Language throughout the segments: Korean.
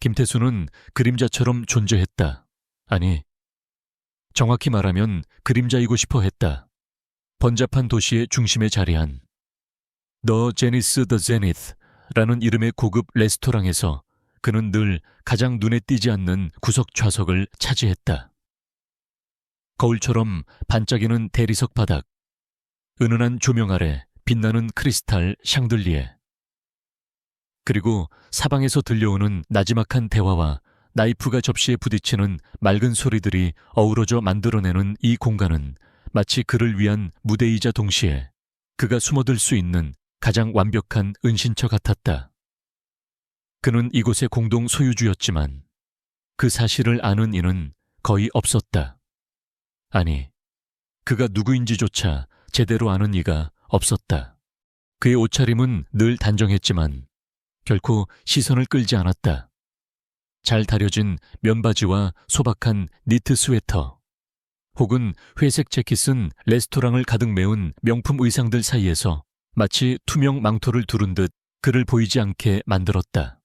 김태수는 그림자처럼 존재했다. 아니, 정확히 말하면 그림자이고 싶어 했다. 번잡한 도시의 중심에 자리한 The Genis the Zenith라는 이름의 고급 레스토랑에서 그는 늘 가장 눈에 띄지 않는 구석 좌석을 차지했다. 거울처럼 반짝이는 대리석 바닥, 은은한 조명 아래 빛나는 크리스탈 샹들리에, 그리고 사방에서 들려오는 나지막한 대화와 나이프가 접시에 부딪히는 맑은 소리들이 어우러져 만들어내는 이 공간은 마치 그를 위한 무대이자 동시에 그가 숨어들 수 있는 가장 완벽한 은신처 같았다. 그는 이곳의 공동 소유주였지만 그 사실을 아는 이는 거의 없었다. 아니, 그가 누구인지조차 제대로 아는 이가 없었다. 그의 옷차림은 늘 단정했지만 결코 시선을 끌지 않았다. 잘 다려진 면바지와 소박한 니트 스웨터, 혹은 회색 재킷은 레스토랑을 가득 메운 명품 의상들 사이에서 마치 투명 망토를 두른 듯 그를 보이지 않게 만들었다.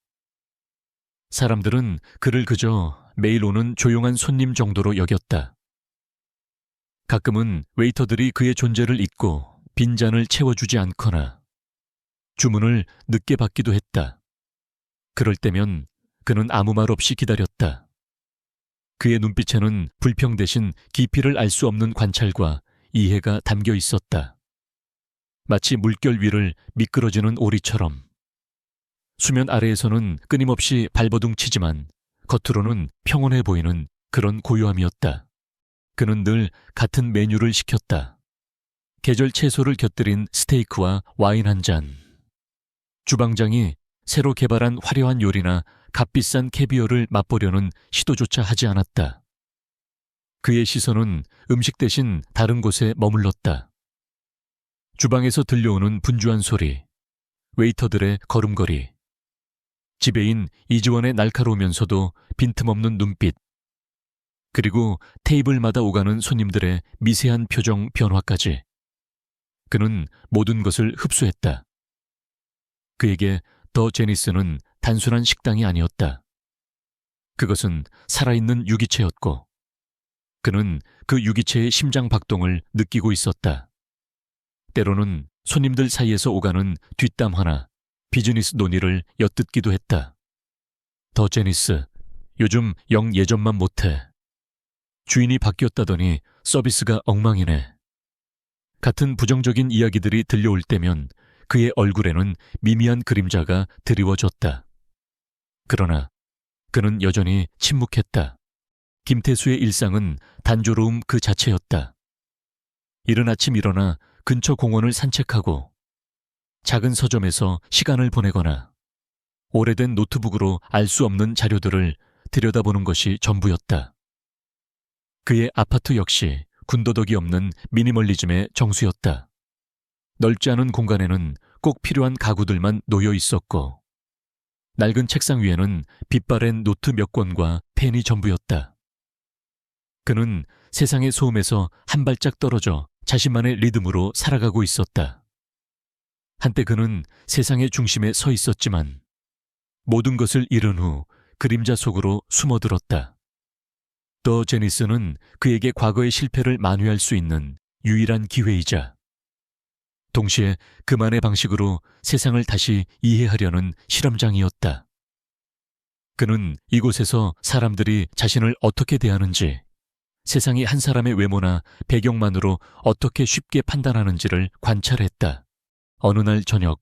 사람들은 그를 그저 매일 오는 조용한 손님 정도로 여겼다. 가끔은 웨이터들이 그의 존재를 잊고 빈잔을 채워주지 않거나 주문을 늦게 받기도 했다. 그럴 때면 그는 아무 말 없이 기다렸다. 그의 눈빛에는 불평 대신 깊이를 알 수 없는 관찰과 이해가 담겨 있었다. 마치 물결 위를 미끄러지는 오리처럼. 수면 아래에서는 끊임없이 발버둥 치지만 겉으로는 평온해 보이는 그런 고요함이었다. 그는 늘 같은 메뉴를 시켰다. 계절 채소를 곁들인 스테이크와 와인 한 잔. 주방장이 새로 개발한 화려한 요리나 값비싼 캐비어를 맛보려는 시도조차 하지 않았다. 그의 시선은 음식 대신 다른 곳에 머물렀다. 주방에서 들려오는 분주한 소리, 웨이터들의 걸음걸이, 지배인 이지원의 날카로우면서도 빈틈없는 눈빛, 그리고 테이블마다 오가는 손님들의 미세한 표정 변화까지. 그는 모든 것을 흡수했다. 그에게 더 제니스는 단순한 식당이 아니었다. 그것은 살아있는 유기체였고 그는 그 유기체의 심장 박동을 느끼고 있었다. 때로는 손님들 사이에서 오가는 뒷담 화나 비즈니스 논의를 엿듣기도 했다. 더 제니스, 요즘 영 예전만 못해. 주인이 바뀌었다더니 서비스가 엉망이네. 같은 부정적인 이야기들이 들려올 때면 그의 얼굴에는 미미한 그림자가 드리워졌다. 그러나 그는 여전히 침묵했다. 김태수의 일상은 단조로움 그 자체였다. 이른 아침 일어나 근처 공원을 산책하고 작은 서점에서 시간을 보내거나 오래된 노트북으로 알 수 없는 자료들을 들여다보는 것이 전부였다. 그의 아파트 역시 군더더기 없는 미니멀리즘의 정수였다. 넓지 않은 공간에는 꼭 필요한 가구들만 놓여 있었고 낡은 책상 위에는 빛바랜 노트 몇 권과 펜이 전부였다. 그는 세상의 소음에서 한 발짝 떨어져 자신만의 리듬으로 살아가고 있었다. 한때 그는 세상의 중심에 서 있었지만 모든 것을 잃은 후 그림자 속으로 숨어들었다. 더 제니스는 그에게 과거의 실패를 만회할 수 있는 유일한 기회이자 동시에 그만의 방식으로 세상을 다시 이해하려는 실험장이었다. 그는 이곳에서 사람들이 자신을 어떻게 대하는지, 세상이 한 사람의 외모나 배경만으로 어떻게 쉽게 판단하는지를 관찰했다. 어느 날 저녁,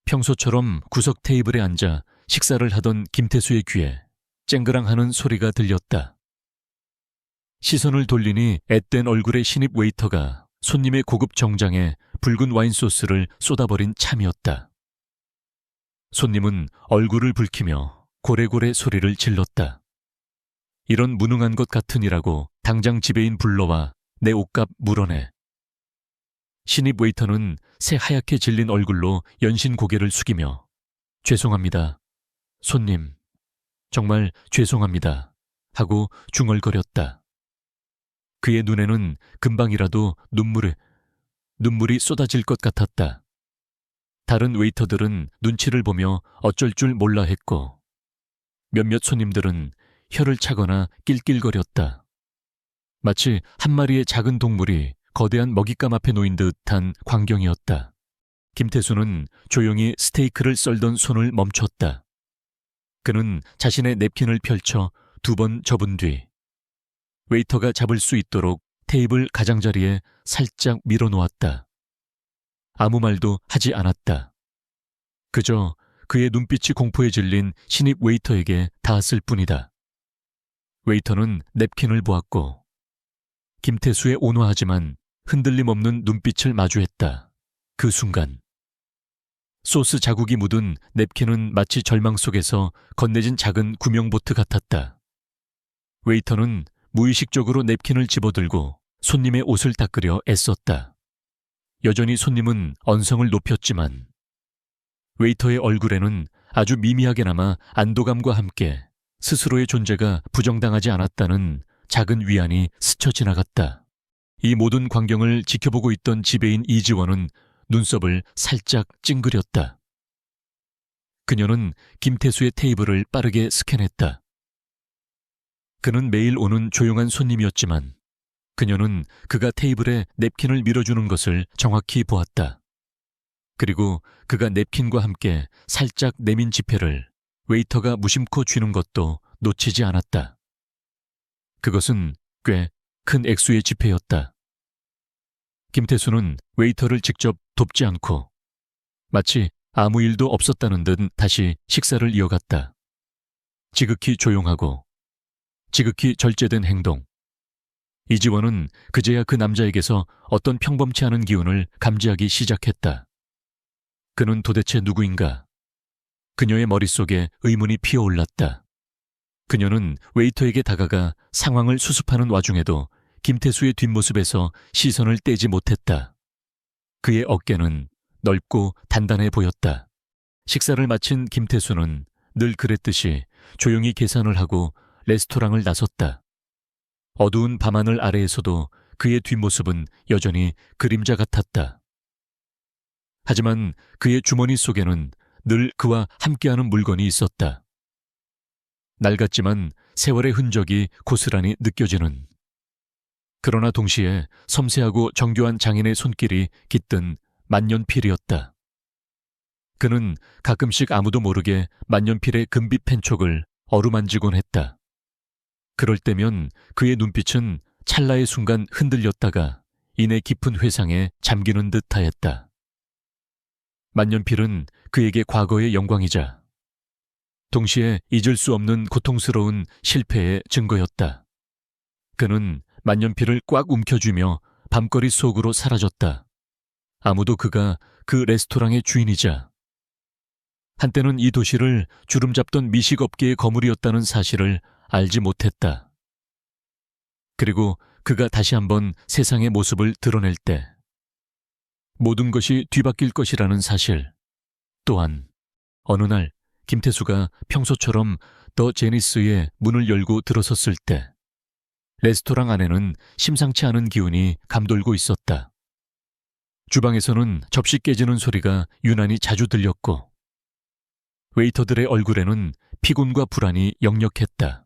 평소처럼 구석 테이블에 앉아 식사를 하던 김태수의 귀에 쨍그랑하는 소리가 들렸다. 시선을 돌리니 앳된 얼굴의 신입 웨이터가 손님의 고급 정장에 붉은 와인 소스를 쏟아버린 참이었다. 손님은 얼굴을 붉히며 고래고래 소리를 질렀다. 이런 무능한 것 같으니라고 당장 지배인 불러와 내 옷값 물어내. 신입 웨이터는 새하얗게 질린 얼굴로 연신 고개를 숙이며 죄송합니다. 손님, 정말 죄송합니다. 하고 중얼거렸다. 그의 눈에는 금방이라도 눈물이 쏟아질 것 같았다. 다른 웨이터들은 눈치를 보며 어쩔 줄 몰라 했고 몇몇 손님들은 혀를 차거나 낄낄거렸다. 마치 한 마리의 작은 동물이 거대한 먹잇감 앞에 놓인 듯한 광경이었다. 김태수는 조용히 스테이크를 썰던 손을 멈췄다. 그는 자신의 냅킨을 펼쳐 2번 접은 뒤 웨이터가 잡을 수 있도록 테이블 가장자리에 살짝 밀어놓았다. 아무 말도 하지 않았다. 그저 그의 눈빛이 공포에 질린 신입 웨이터에게 닿았을 뿐이다. 웨이터는 냅킨을 보았고 김태수의 온화하지만 흔들림 없는 눈빛을 마주했다. 그 순간 소스 자국이 묻은 냅킨은 마치 절망 속에서 건네진 작은 구명보트 같았다. 웨이터는 무의식적으로 냅킨을 집어들고 손님의 옷을 닦으려 애썼다. 여전히 손님은 언성을 높였지만 웨이터의 얼굴에는 아주 미미하게나마 안도감과 함께 스스로의 존재가 부정당하지 않았다는 작은 위안이 스쳐 지나갔다. 이 모든 광경을 지켜보고 있던 지배인 이지원은 눈썹을 살짝 찡그렸다. 그녀는 김태수의 테이블을 빠르게 스캔했다. 그는 매일 오는 조용한 손님이었지만 그녀는 그가 테이블에 냅킨을 밀어주는 것을 정확히 보았다. 그리고 그가 냅킨과 함께 살짝 내민 지폐를 웨이터가 무심코 쥐는 것도 놓치지 않았다. 그것은 꽤 큰 액수의 지폐였다. 김태수는 웨이터를 직접 돕지 않고 마치 아무 일도 없었다는 듯 다시 식사를 이어갔다. 지극히 조용하고 지극히 절제된 행동. 이지원은 그제야 그 남자에게서 어떤 평범치 않은 기운을 감지하기 시작했다. 그는 도대체 누구인가? 그녀의 머릿속에 의문이 피어올랐다. 그녀는 웨이터에게 다가가 상황을 수습하는 와중에도 김태수의 뒷모습에서 시선을 떼지 못했다. 그의 어깨는 넓고 단단해 보였다. 식사를 마친 김태수는 늘 그랬듯이 조용히 계산을 하고 레스토랑을 나섰다. 어두운 밤하늘 아래에서도 그의 뒷모습은 여전히 그림자 같았다. 하지만 그의 주머니 속에는 늘 그와 함께하는 물건이 있었다. 낡았지만 세월의 흔적이 고스란히 느껴지는, 그러나 동시에 섬세하고 정교한 장인의 손길이 깃든 만년필이었다. 그는 가끔씩 아무도 모르게 만년필의 금빛 펜촉을 어루만지곤 했다. 그럴 때면 그의 눈빛은 찰나의 순간 흔들렸다가 이내 깊은 회상에 잠기는 듯하였다. 만년필은 그에게 과거의 영광이자 동시에 잊을 수 없는 고통스러운 실패의 증거였다. 그는 만년필을 꽉 움켜쥐며 밤거리 속으로 사라졌다. 아무도 그가 그 레스토랑의 주인이자 한때는 이 도시를 주름잡던 미식업계의 거물이었다는 사실을 알지 못했다. 그리고 그가 다시 한번 세상의 모습을 드러낼 때 모든 것이 뒤바뀔 것이라는 사실, 또한 어느 날 김태수가 평소처럼 더 제니스의 문을 열고 들어섰을 때 레스토랑 안에는 심상치 않은 기운이 감돌고 있었다. 주방에서는 접시 깨지는 소리가 유난히 자주 들렸고 웨이터들의 얼굴에는 피곤과 불안이 역력했다.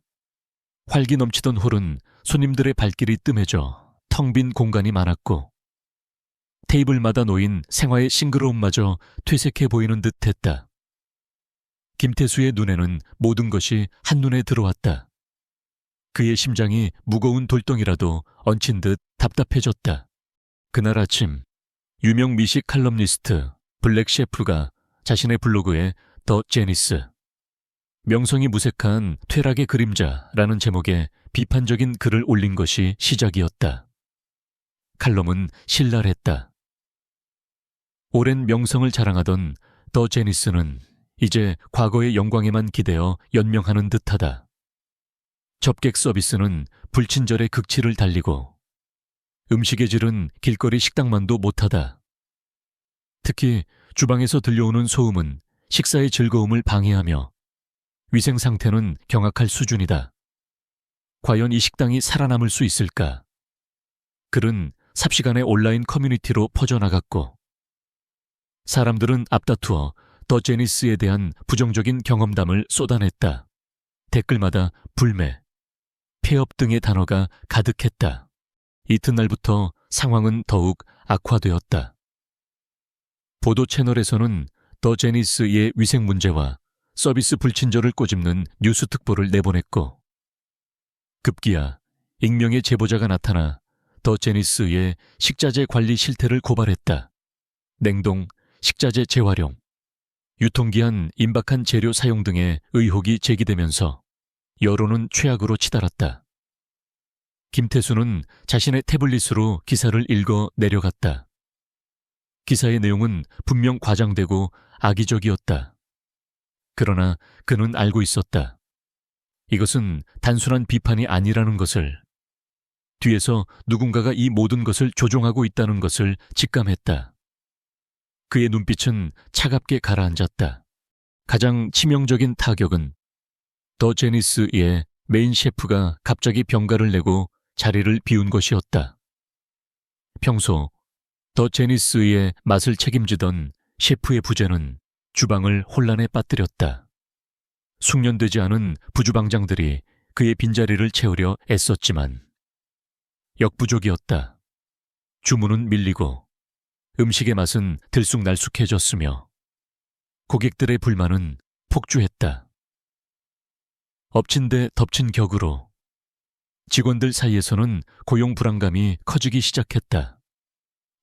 활기 넘치던 홀은 손님들의 발길이 뜸해져 텅 빈 공간이 많았고 테이블마다 놓인 생화의 싱그러움마저 퇴색해 보이는 듯했다. 김태수의 눈에는 모든 것이 한눈에 들어왔다. 그의 심장이 무거운 돌덩이라도 얹힌 듯 답답해졌다. 그날 아침 유명 미식 칼럼니스트 블랙 셰프가 자신의 블로그에 더 제니스, 명성이 무색한 퇴락의 그림자라는 제목의 비판적인 글을 올린 것이 시작이었다. 칼럼은 신랄했다. 오랜 명성을 자랑하던 더 제니스는 이제 과거의 영광에만 기대어 연명하는 듯하다. 접객 서비스는 불친절의 극치를 달리고 음식의 질은 길거리 식당만도 못하다. 특히 주방에서 들려오는 소음은 식사의 즐거움을 방해하며 위생 상태는 경악할 수준이다. 과연 이 식당이 살아남을 수 있을까? 글은 삽시간에 온라인 커뮤니티로 퍼져나갔고 사람들은 앞다투어 더 제니스에 대한 부정적인 경험담을 쏟아냈다. 댓글마다 불매, 폐업 등의 단어가 가득했다. 이튿날부터 상황은 더욱 악화되었다. 보도 채널에서는 더 제니스의 위생 문제와 서비스 불친절을 꼬집는 뉴스 특보를 내보냈고, 급기야 익명의 제보자가 나타나 더 제니스의 식자재 관리 실태를 고발했다. 냉동, 식자재 재활용, 유통기한 임박한 재료 사용 등의 의혹이 제기되면서 여론은 최악으로 치달았다. 김태수는 자신의 태블릿으로 기사를 읽어 내려갔다. 기사의 내용은 분명 과장되고 악의적이었다. 그러나 그는 알고 있었다. 이것은 단순한 비판이 아니라는 것을, 뒤에서 누군가가 이 모든 것을 조종하고 있다는 것을 직감했다. 그의 눈빛은 차갑게 가라앉았다. 가장 치명적인 타격은 더 제니스의 메인 셰프가 갑자기 병가를 내고 자리를 비운 것이었다. 평소 더 제니스의 맛을 책임지던 셰프의 부재는 주방을 혼란에 빠뜨렸다. 숙련되지 않은 부주방장들이 그의 빈자리를 채우려 애썼지만 역부족이었다. 주문은 밀리고 음식의 맛은 들쑥날쑥해졌으며 고객들의 불만은 폭주했다. 엎친 데 덮친 격으로 직원들 사이에서는 고용 불안감이 커지기 시작했다.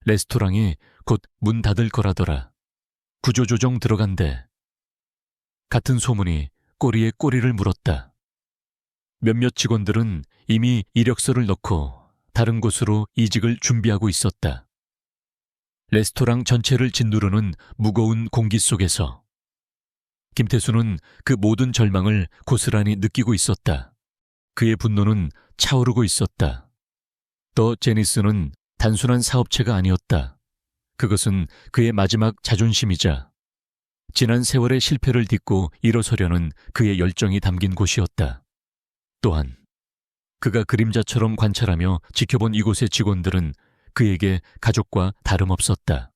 레스토랑이 곧 문 닫을 거라더라. 구조조정 들어간대. 같은 소문이 꼬리에 꼬리를 물었다. 몇몇 직원들은 이미 이력서를 넣고 다른 곳으로 이직을 준비하고 있었다. 레스토랑 전체를 짓누르는 무거운 공기 속에서 김태수는 그 모든 절망을 고스란히 느끼고 있었다. 그의 분노는 차오르고 있었다. 더 제니스는 단순한 사업체가 아니었다. 그것은 그의 마지막 자존심이자 지난 세월의 실패를 딛고 일어서려는 그의 열정이 담긴 곳이었다. 또한 그가 그림자처럼 관찰하며 지켜본 이곳의 직원들은 그에게 가족과 다름없었다.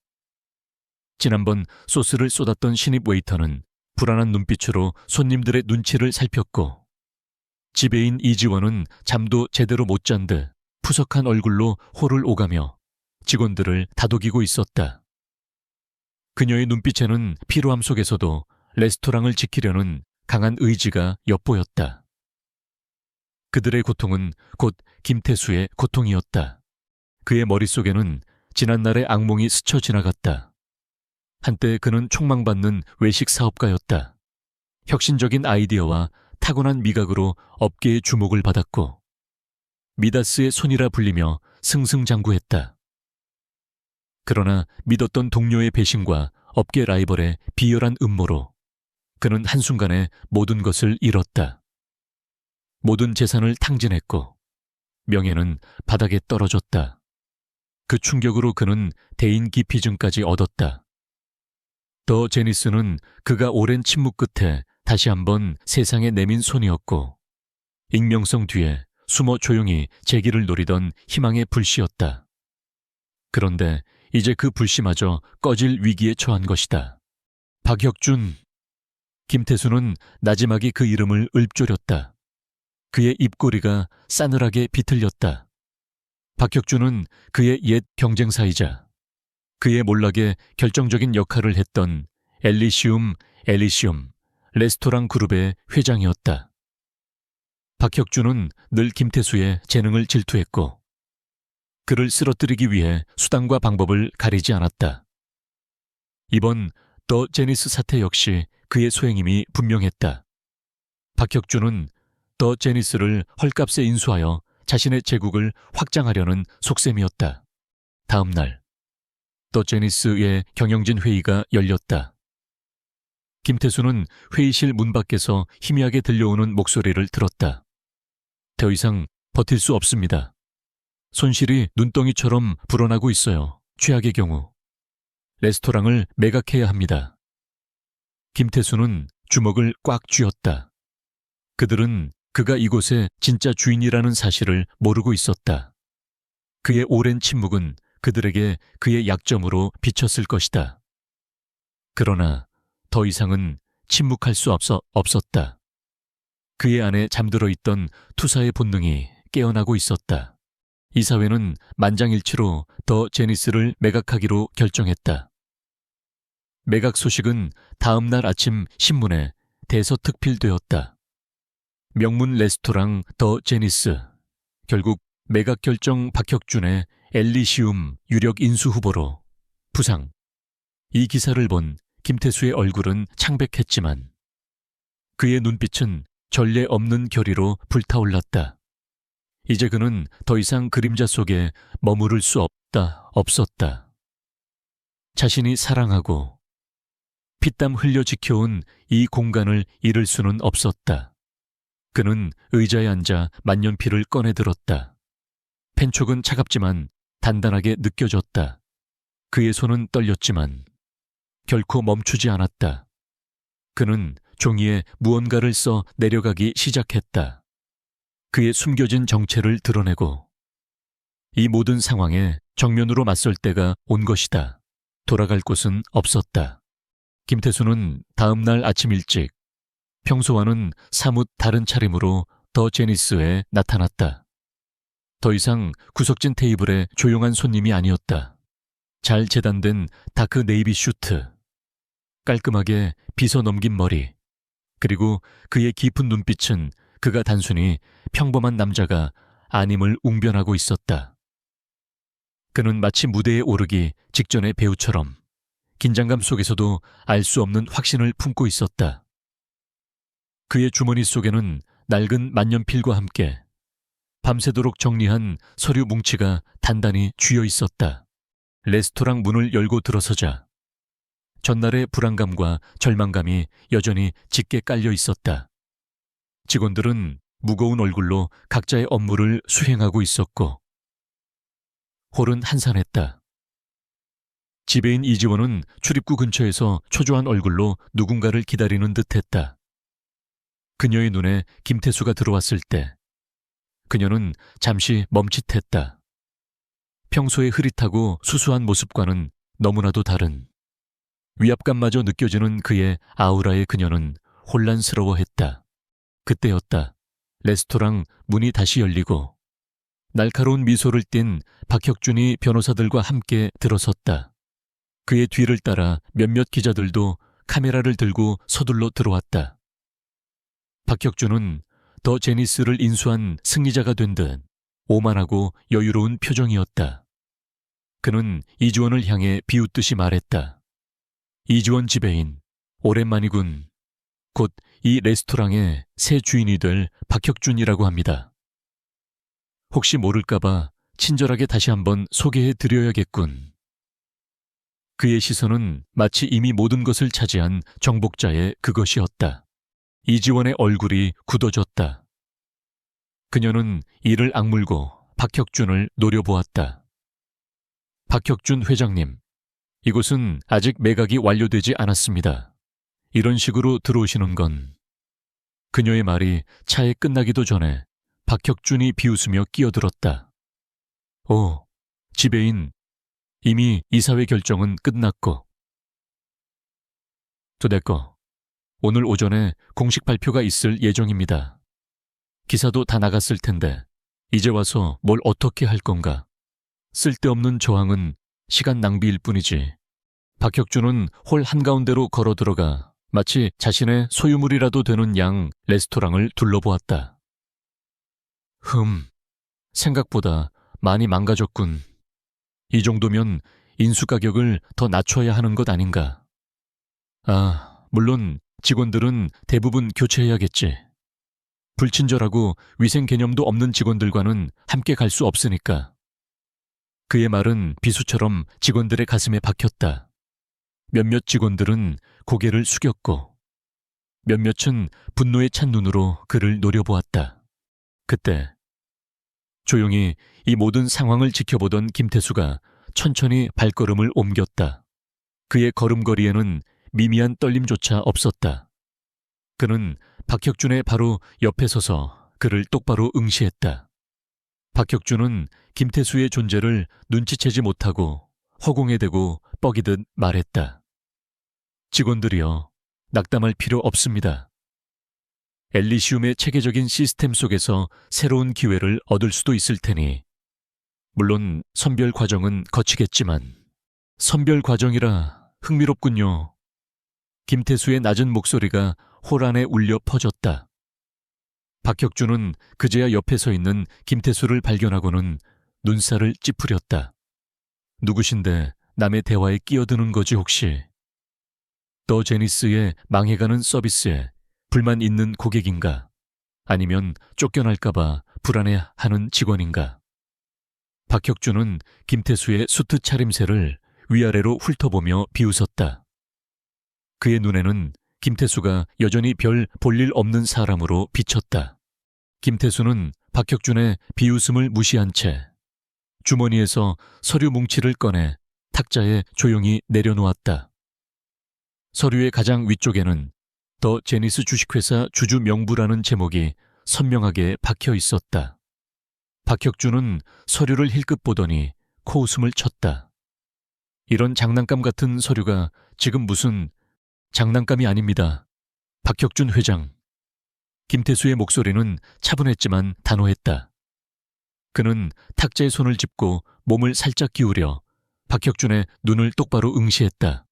지난번 소스를 쏟았던 신입 웨이터는 불안한 눈빛으로 손님들의 눈치를 살폈고, 지배인 이지원은 잠도 제대로 못 잔 듯 푸석한 얼굴로 홀을 오가며 직원들을 다독이고 있었다. 그녀의 눈빛에는 피로함 속에서도 레스토랑을 지키려는 강한 의지가 엿보였다. 그들의 고통은 곧 김태수의 고통이었다. 그의 머릿속에는 지난날의 악몽이 스쳐 지나갔다. 한때 그는 촉망받는 외식 사업가였다. 혁신적인 아이디어와 타고난 미각으로 업계의 주목을 받았고 미다스의 손이라 불리며 승승장구했다. 그러나 믿었던 동료의 배신과 업계 라이벌의 비열한 음모로 그는 한순간에 모든 것을 잃었다. 모든 재산을 탕진했고 명예는 바닥에 떨어졌다. 그 충격으로 그는 대인 기피증까지 얻었다. 더 제니스는 그가 오랜 침묵 끝에 다시 한번 세상에 내민 손이었고 익명성 뒤에 숨어 조용히 재기를 노리던 희망의 불씨였다. 그런데 이제 그 불씨마저 꺼질 위기에 처한 것이다. 박혁준. 김태수는 나지막이 그 이름을 읊조렸다. 그의 입꼬리가 싸늘하게 비틀렸다. 박혁준은 그의 옛 경쟁사이자 그의 몰락에 결정적인 역할을 했던 엘리시움 레스토랑 그룹의 회장이었다. 박혁준은 늘 김태수의 재능을 질투했고 그를 쓰러뜨리기 위해 수단과 방법을 가리지 않았다. 이번 더 제니스 사태 역시 그의 소행임이 분명했다. 박혁준은 더 제니스를 헐값에 인수하여 자신의 제국을 확장하려는 속셈이었다. 다음 날 더 제니스의 경영진 회의가 열렸다. 김태수는 회의실 문 밖에서 희미하게 들려오는 목소리를 들었다. 더 이상 버틸 수 없습니다. 손실이 눈덩이처럼 불어나고 있어요. 최악의 경우 레스토랑을 매각해야 합니다. 김태수는 주먹을 꽉 쥐었다. 그들은 그가 이곳의 진짜 주인이라는 사실을 모르고 있었다. 그의 오랜 침묵은 그들에게 그의 약점으로 비쳤을 것이다. 그러나 더 이상은 침묵할 수 없었다. 그의 안에 잠들어 있던 투사의 본능이 깨어나고 있었다. 이사회는 만장일치로 더 제니스를 매각하기로 결정했다. 매각 소식은 다음 날 아침 신문에 대서특필되었다. 명문 레스토랑 더 제니스, 결국 매각 결정 박혁준의 엘리시움 유력 인수 후보로 부상. 이 기사를 본 김태수의 얼굴은 창백했지만 그의 눈빛은 전례 없는 결의로 불타올랐다. 이제 그는 더 이상 그림자 속에 머무를 수 없었다. 자신이 사랑하고 피땀 흘려 지켜온 이 공간을 잃을 수는 없었다. 그는 의자에 앉아 만년필을 꺼내들었다. 펜촉은 차갑지만 단단하게 느껴졌다. 그의 손은 떨렸지만 결코 멈추지 않았다. 그는 종이에 무언가를 써 내려가기 시작했다. 그의 숨겨진 정체를 드러내고 이 모든 상황에 정면으로 맞설 때가 온 것이다. 돌아갈 곳은 없었다. 김태수는 다음 날 아침 일찍 평소와는 사뭇 다른 차림으로 더 제니스에 나타났다. 더 이상 구석진 테이블에 조용한 손님이 아니었다. 잘 재단된 다크 네이비 슈트, 깔끔하게 빗어 넘긴 머리, 그리고 그의 깊은 눈빛은 그가 단순히 평범한 남자가 아님을 웅변하고 있었다. 그는 마치 무대에 오르기 직전의 배우처럼 긴장감 속에서도 알 수 없는 확신을 품고 있었다. 그의 주머니 속에는 낡은 만년필과 함께 밤새도록 정리한 서류 뭉치가 단단히 쥐어 있었다. 레스토랑 문을 열고 들어서자 전날의 불안감과 절망감이 여전히 짙게 깔려 있었다. 직원들은 무거운 얼굴로 각자의 업무를 수행하고 있었고 홀은 한산했다. 지배인 이지원은 출입구 근처에서 초조한 얼굴로 누군가를 기다리는 듯했다. 그녀의 눈에 김태수가 들어왔을 때 그녀는 잠시 멈칫했다. 평소의 흐릿하고 수수한 모습과는 너무나도 다른 위압감마저 느껴지는 그의 아우라에 그녀는 혼란스러워했다. 그때였다. 레스토랑 문이 다시 열리고 날카로운 미소를 띤 박혁준이 변호사들과 함께 들어섰다. 그의 뒤를 따라 몇몇 기자들도 카메라를 들고 서둘러 들어왔다. 박혁준은 더 제니스를 인수한 승리자가 된 듯 오만하고 여유로운 표정이었다. 그는 이주원을 향해 비웃듯이 말했다. 이주원 지배인, 오랜만이군. 곧 이 레스토랑의 새 주인이 될 박혁준이라고 합니다. 혹시 모를까봐 친절하게 다시 한번 소개해드려야겠군. 그의 시선은 마치 이미 모든 것을 차지한 정복자의 그것이었다. 이지원의 얼굴이 굳어졌다. 그녀는 이를 악물고 박혁준을 노려보았다. 박혁준 회장님, 이곳은 아직 매각이 완료되지 않았습니다. 이런 식으로 들어오시는 건... 그녀의 말이 차에 끝나기도 전에 박혁준이 비웃으며 끼어들었다. 오, 지배인, 이미 이사회 결정은 끝났고. 도대거, 오늘 오전에 공식 발표가 있을 예정입니다. 기사도 다 나갔을 텐데 이제 와서 뭘 어떻게 할 건가. 쓸데없는 저항은 시간 낭비일 뿐이지. 박혁준은 홀 한가운데로 걸어 들어가 마치 자신의 소유물이라도 되는 양 레스토랑을 둘러보았다. 생각보다 많이 망가졌군. 이 정도면 인수 가격을 더 낮춰야 하는 것 아닌가. 아, 물론 직원들은 대부분 교체해야겠지. 불친절하고 위생 개념도 없는 직원들과는 함께 갈 수 없으니까. 그의 말은 비수처럼 직원들의 가슴에 박혔다. 몇몇 직원들은 고개를 숙였고 몇몇은 분노에 찬 눈으로 그를 노려보았다. 그때 조용히 이 모든 상황을 지켜보던 김태수가 천천히 발걸음을 옮겼다. 그의 걸음걸이에는 미미한 떨림조차 없었다. 그는 박혁준의 바로 옆에 서서 그를 똑바로 응시했다. 박혁준은 김태수의 존재를 눈치채지 못하고 허공에 대고 뻐기듯 말했다. 직원들이여, 낙담할 필요 없습니다. 엘리시움의 체계적인 시스템 속에서 새로운 기회를 얻을 수도 있을 테니, 물론 선별 과정은 거치겠지만, 선별 과정이라 흥미롭군요. 김태수의 낮은 목소리가 홀 안에 울려 퍼졌다. 박혁준은 그제야 옆에 서 있는 김태수를 발견하고는 눈살을 찌푸렸다. 누구신데 남의 대화에 끼어드는 거지 혹시? 더 제니스의 망해가는 서비스에 불만 있는 고객인가? 아니면 쫓겨날까봐 불안해하는 직원인가? 박혁준은 김태수의 수트 차림새를 위아래로 훑어보며 비웃었다. 그의 눈에는 김태수가 여전히 별 볼일 없는 사람으로 비쳤다. 김태수는 박혁준의 비웃음을 무시한 채 주머니에서 서류 뭉치를 꺼내 탁자에 조용히 내려놓았다. 서류의 가장 위쪽에는 더 제니스 주식회사 주주 명부라는 제목이 선명하게 박혀 있었다. 박혁준은 서류를 힐끗 보더니 코웃음을 쳤다. 이런 장난감 같은 서류가 지금 무슨 장난감이 아닙니다. 박혁준 회장. 김태수의 목소리는 차분했지만 단호했다. 그는 탁자에 손을 짚고 몸을 살짝 기울여 박혁준의 눈을 똑바로 응시했다.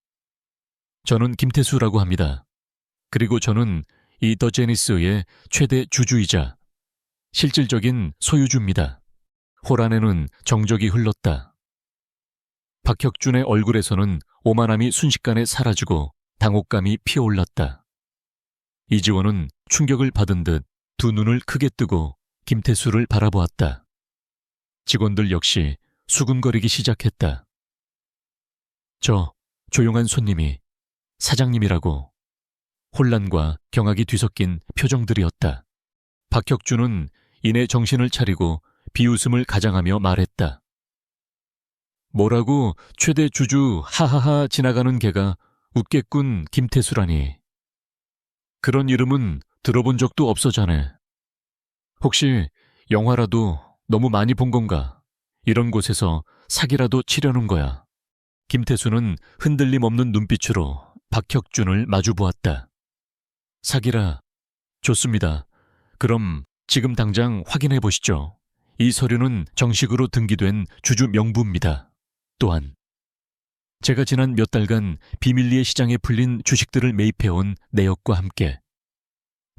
저는 김태수라고 합니다. 그리고 저는 이 더 제니스의 최대 주주이자 실질적인 소유주입니다. 홀 안에는 정적이 흘렀다. 박혁준의 얼굴에서는 오만함이 순식간에 사라지고 당혹감이 피어올랐다. 이지원은 충격을 받은 듯 두 눈을 크게 뜨고 김태수를 바라보았다. 직원들 역시 수군거리기 시작했다. 저 조용한 손님이 사장님이라고. 혼란과 경악이 뒤섞인 표정들이었다. 박혁준은 이내 정신을 차리고 비웃음을 가장하며 말했다. 뭐라고 최대 주주 하하하 지나가는 개가 웃겠군 김태수라니. 그런 이름은 들어본 적도 없어 자네. 혹시 영화라도 너무 많이 본 건가? 이런 곳에서 사기라도 치려는 거야. 김태수는 흔들림 없는 눈빛으로 박혁준을 마주보았다. 사기라. 좋습니다. 그럼 지금 당장 확인해 보시죠. 이 서류는 정식으로 등기된 주주 명부입니다. 또한 제가 지난 몇 달간 비밀리에 시장에 풀린 주식들을 매입해온 내역과 함께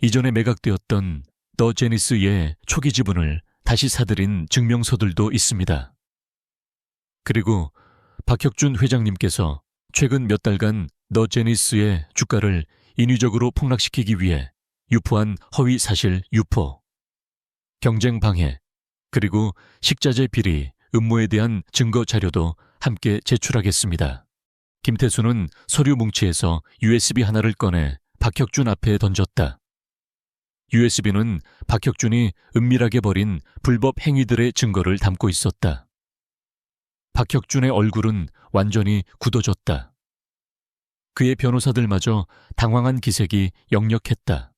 이전에 매각되었던 더 제니스의 초기 지분을 다시 사들인 증명서들도 있습니다. 그리고 박혁준 회장님께서 최근 몇 달간 더 제니스의 주가를 인위적으로 폭락시키기 위해 유포한 허위 사실 유포, 경쟁 방해, 그리고 식자재 비리, 음모에 대한 증거 자료도 함께 제출하겠습니다. 김태수는 서류 뭉치에서 USB 하나를 꺼내 박혁준 앞에 던졌다. USB는 박혁준이 은밀하게 벌인 불법 행위들의 증거를 담고 있었다. 박혁준의 얼굴은 완전히 굳어졌다. 그의 변호사들마저 당황한 기색이 역력했다.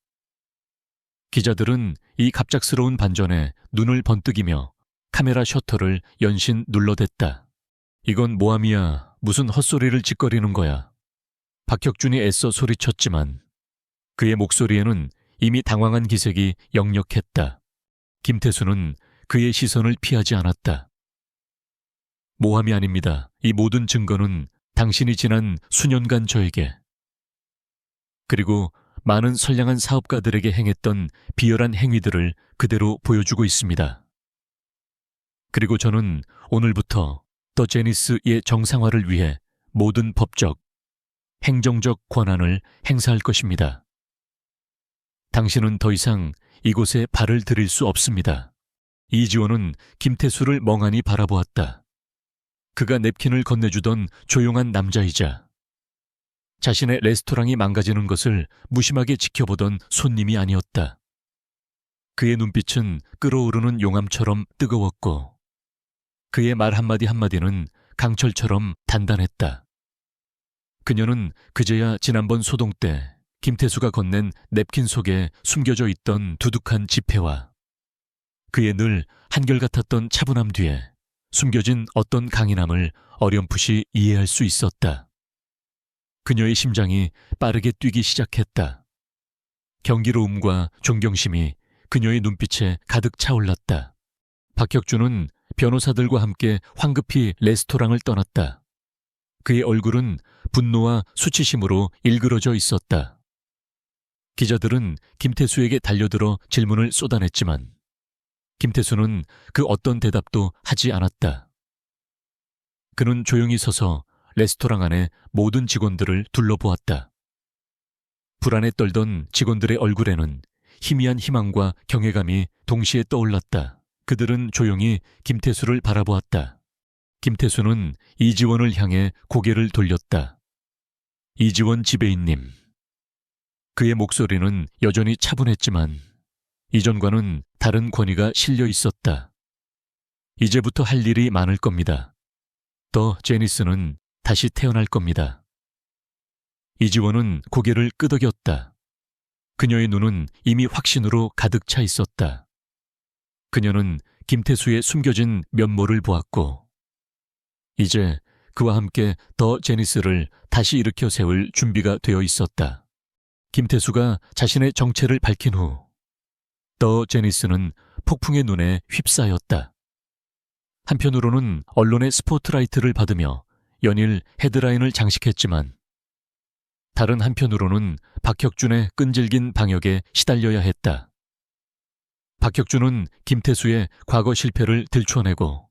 기자들은 이 갑작스러운 반전에 눈을 번뜩이며 카메라 셔터를 연신 눌러댔다. 이건 모함이야. 무슨 헛소리를 짓거리는 거야. 박혁준이 애써 소리쳤지만 그의 목소리에는 이미 당황한 기색이 역력했다. 김태수는 그의 시선을 피하지 않았다. 모함이 아닙니다. 이 모든 증거는 당신이 지난 수년간 저에게 그리고 많은 선량한 사업가들에게 행했던 비열한 행위들을 그대로 보여주고 있습니다. 그리고 저는 오늘부터 더 제니스의 정상화를 위해 모든 법적, 행정적 권한을 행사할 것입니다. 당신은 더 이상 이곳에 발을 들일 수 없습니다. 이지원은 김태수를 멍하니 바라보았다. 그가 냅킨을 건네주던 조용한 남자이자 자신의 레스토랑이 망가지는 것을 무심하게 지켜보던 손님이 아니었다. 그의 눈빛은 끓어오르는 용암처럼 뜨거웠고 그의 말 한마디 한마디는 강철처럼 단단했다. 그녀는 그제야 지난번 소동 때 김태수가 건넨 냅킨 속에 숨겨져 있던 두둑한 지폐와 그의 늘 한결같았던 차분함 뒤에 숨겨진 어떤 강인함을 어렴풋이 이해할 수 있었다. 그녀의 심장이 빠르게 뛰기 시작했다. 경기로움과 존경심이 그녀의 눈빛에 가득 차올랐다. 박혁준은 변호사들과 함께 황급히 레스토랑을 떠났다. 그의 얼굴은 분노와 수치심으로 일그러져 있었다. 기자들은 김태수에게 달려들어 질문을 쏟아냈지만 김태수는 그 어떤 대답도 하지 않았다. 그는 조용히 서서 레스토랑 안의 모든 직원들을 둘러보았다. 불안에 떨던 직원들의 얼굴에는 희미한 희망과 경외감이 동시에 떠올랐다. 그들은 조용히 김태수를 바라보았다. 김태수는 이지원을 향해 고개를 돌렸다. 이지원 지배인님. 그의 목소리는 여전히 차분했지만 이전과는 다른 권위가 실려 있었다. 이제부터 할 일이 많을 겁니다. 더 제니스는 다시 태어날 겁니다. 이지원은 고개를 끄덕였다. 그녀의 눈은 이미 확신으로 가득 차 있었다. 그녀는 김태수의 숨겨진 면모를 보았고 이제 그와 함께 더 제니스를 다시 일으켜 세울 준비가 되어 있었다. 김태수가 자신의 정체를 밝힌 후 더 제니스는 폭풍의 눈에 휩싸였다. 한편으로는 언론의 스포트라이트를 받으며 연일 헤드라인을 장식했지만 다른 한편으로는 박혁준의 끈질긴 방역에 시달려야 했다. 박혁준은 김태수의 과거 실패를 들춰내고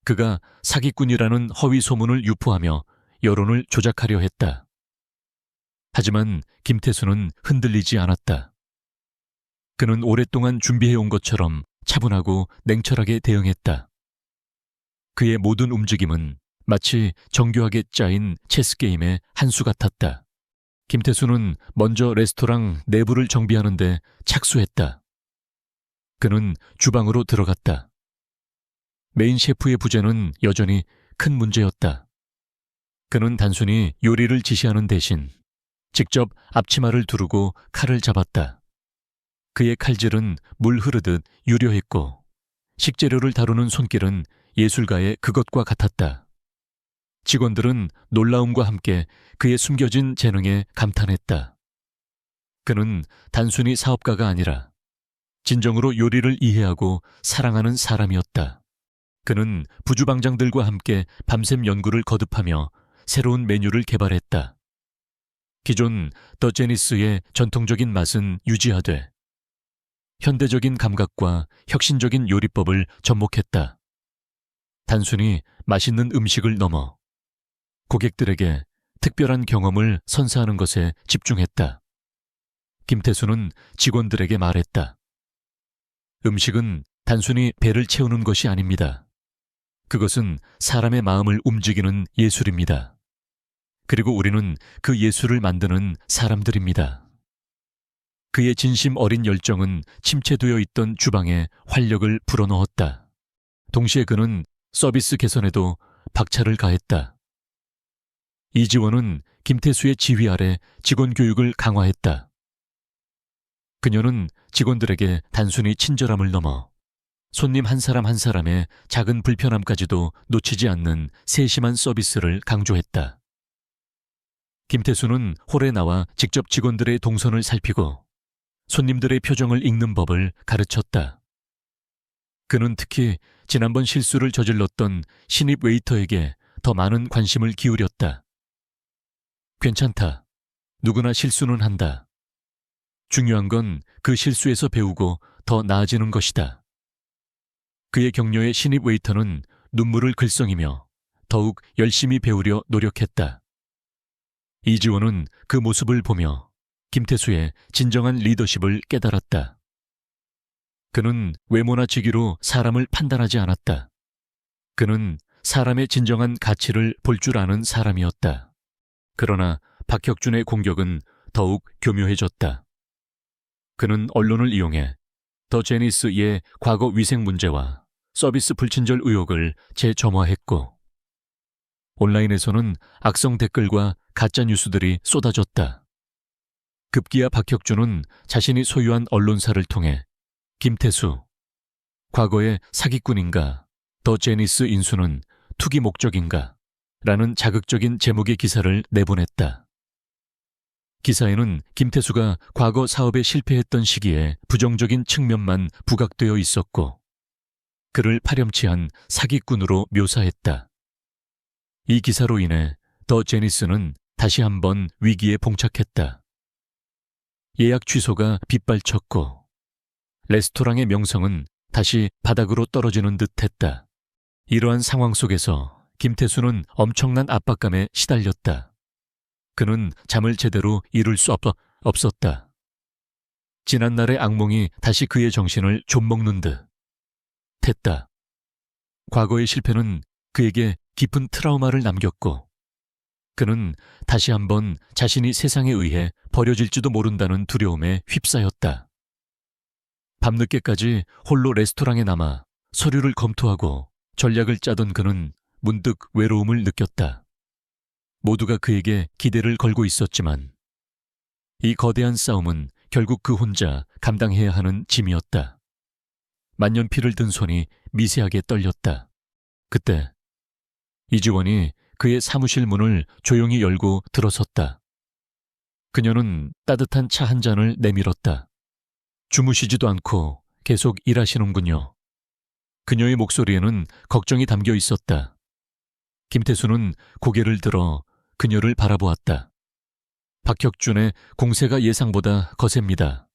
그가 사기꾼이라는 허위 소문을 유포하며 여론을 조작하려 했다. 하지만 김태수는 흔들리지 않았다. 그는 오랫동안 준비해온 것처럼 차분하고 냉철하게 대응했다. 그의 모든 움직임은 마치 정교하게 짜인 체스게임의 한 수 같았다. 김태수는 먼저 레스토랑 내부를 정비하는데 착수했다. 그는 주방으로 들어갔다. 메인 셰프의 부재는 여전히 큰 문제였다. 그는 단순히 요리를 지시하는 대신 직접 앞치마를 두르고 칼을 잡았다. 그의 칼질은 물 흐르듯 유려했고 식재료를 다루는 손길은 예술가의 그것과 같았다. 직원들은 놀라움과 함께 그의 숨겨진 재능에 감탄했다. 그는 단순히 사업가가 아니라 진정으로 요리를 이해하고 사랑하는 사람이었다. 그는 부주방장들과 함께 밤샘 연구를 거듭하며 새로운 메뉴를 개발했다. 기존 더 제니스의 전통적인 맛은 유지하되 현대적인 감각과 혁신적인 요리법을 접목했다. 단순히 맛있는 음식을 넘어 고객들에게 특별한 경험을 선사하는 것에 집중했다. 김태수는 직원들에게 말했다. 음식은 단순히 배를 채우는 것이 아닙니다. 그것은 사람의 마음을 움직이는 예술입니다. 그리고 우리는 그 예술을 만드는 사람들입니다. 그의 진심 어린 열정은 침체되어 있던 주방에 활력을 불어넣었다. 동시에 그는 서비스 개선에도 박차를 가했다. 이지원은 김태수의 지휘 아래 직원 교육을 강화했다. 그녀는 직원들에게 단순히 친절함을 넘어 손님 한 사람 한 사람의 작은 불편함까지도 놓치지 않는 세심한 서비스를 강조했다. 김태수는 홀에 나와 직접 직원들의 동선을 살피고 손님들의 표정을 읽는 법을 가르쳤다. 그는 특히 지난번 실수를 저질렀던 신입 웨이터에게 더 많은 관심을 기울였다. 괜찮다. 누구나 실수는 한다. 중요한 건 그 실수에서 배우고 더 나아지는 것이다. 그의 격려에 신입 웨이터는 눈물을 글썽이며 더욱 열심히 배우려 노력했다. 이지원은 그 모습을 보며 김태수의 진정한 리더십을 깨달았다. 그는 외모나 직위로 사람을 판단하지 않았다. 그는 사람의 진정한 가치를 볼 줄 아는 사람이었다. 그러나 박혁준의 공격은 더욱 교묘해졌다. 그는 언론을 이용해 더 제니스의 과거 위생 문제와 서비스 불친절 의혹을 재점화했고 온라인에서는 악성 댓글과 가짜 뉴스들이 쏟아졌다. 급기야 박혁준은 자신이 소유한 언론사를 통해 김태수, 과거의 사기꾼인가, 더 제니스 인수는 투기 목적인가 라는 자극적인 제목의 기사를 내보냈다. 기사에는 김태수가 과거 사업에 실패했던 시기에 부정적인 측면만 부각되어 있었고 그를 파렴치한 사기꾼으로 묘사했다. 이 기사로 인해 더 제니스는 다시 한번 위기에 봉착했다. 예약 취소가 빗발쳤고 레스토랑의 명성은 다시 바닥으로 떨어지는 듯했다. 이러한 상황 속에서 김태수는 엄청난 압박감에 시달렸다. 그는 잠을 제대로 이룰 수 없었다. 지난날의 악몽이 다시 그의 정신을 좀먹는 듯 했다. 과거의 실패는 그에게 깊은 트라우마를 남겼고 그는 다시 한번 자신이 세상에 의해 버려질지도 모른다는 두려움에 휩싸였다. 밤늦게까지 홀로 레스토랑에 남아 서류를 검토하고 전략을 짜던 그는 문득 외로움을 느꼈다. 모두가 그에게 기대를 걸고 있었지만 이 거대한 싸움은 결국 그 혼자 감당해야 하는 짐이었다. 만년필을 든 손이 미세하게 떨렸다. 그때 이지원이 그의 사무실 문을 조용히 열고 들어섰다. 그녀는 따뜻한 차 한 잔을 내밀었다. 주무시지도 않고 계속 일하시는군요. 그녀의 목소리에는 걱정이 담겨 있었다. 김태수는 고개를 들어 그녀를 바라보았다. 박혁준의 공세가 예상보다 거셉니다.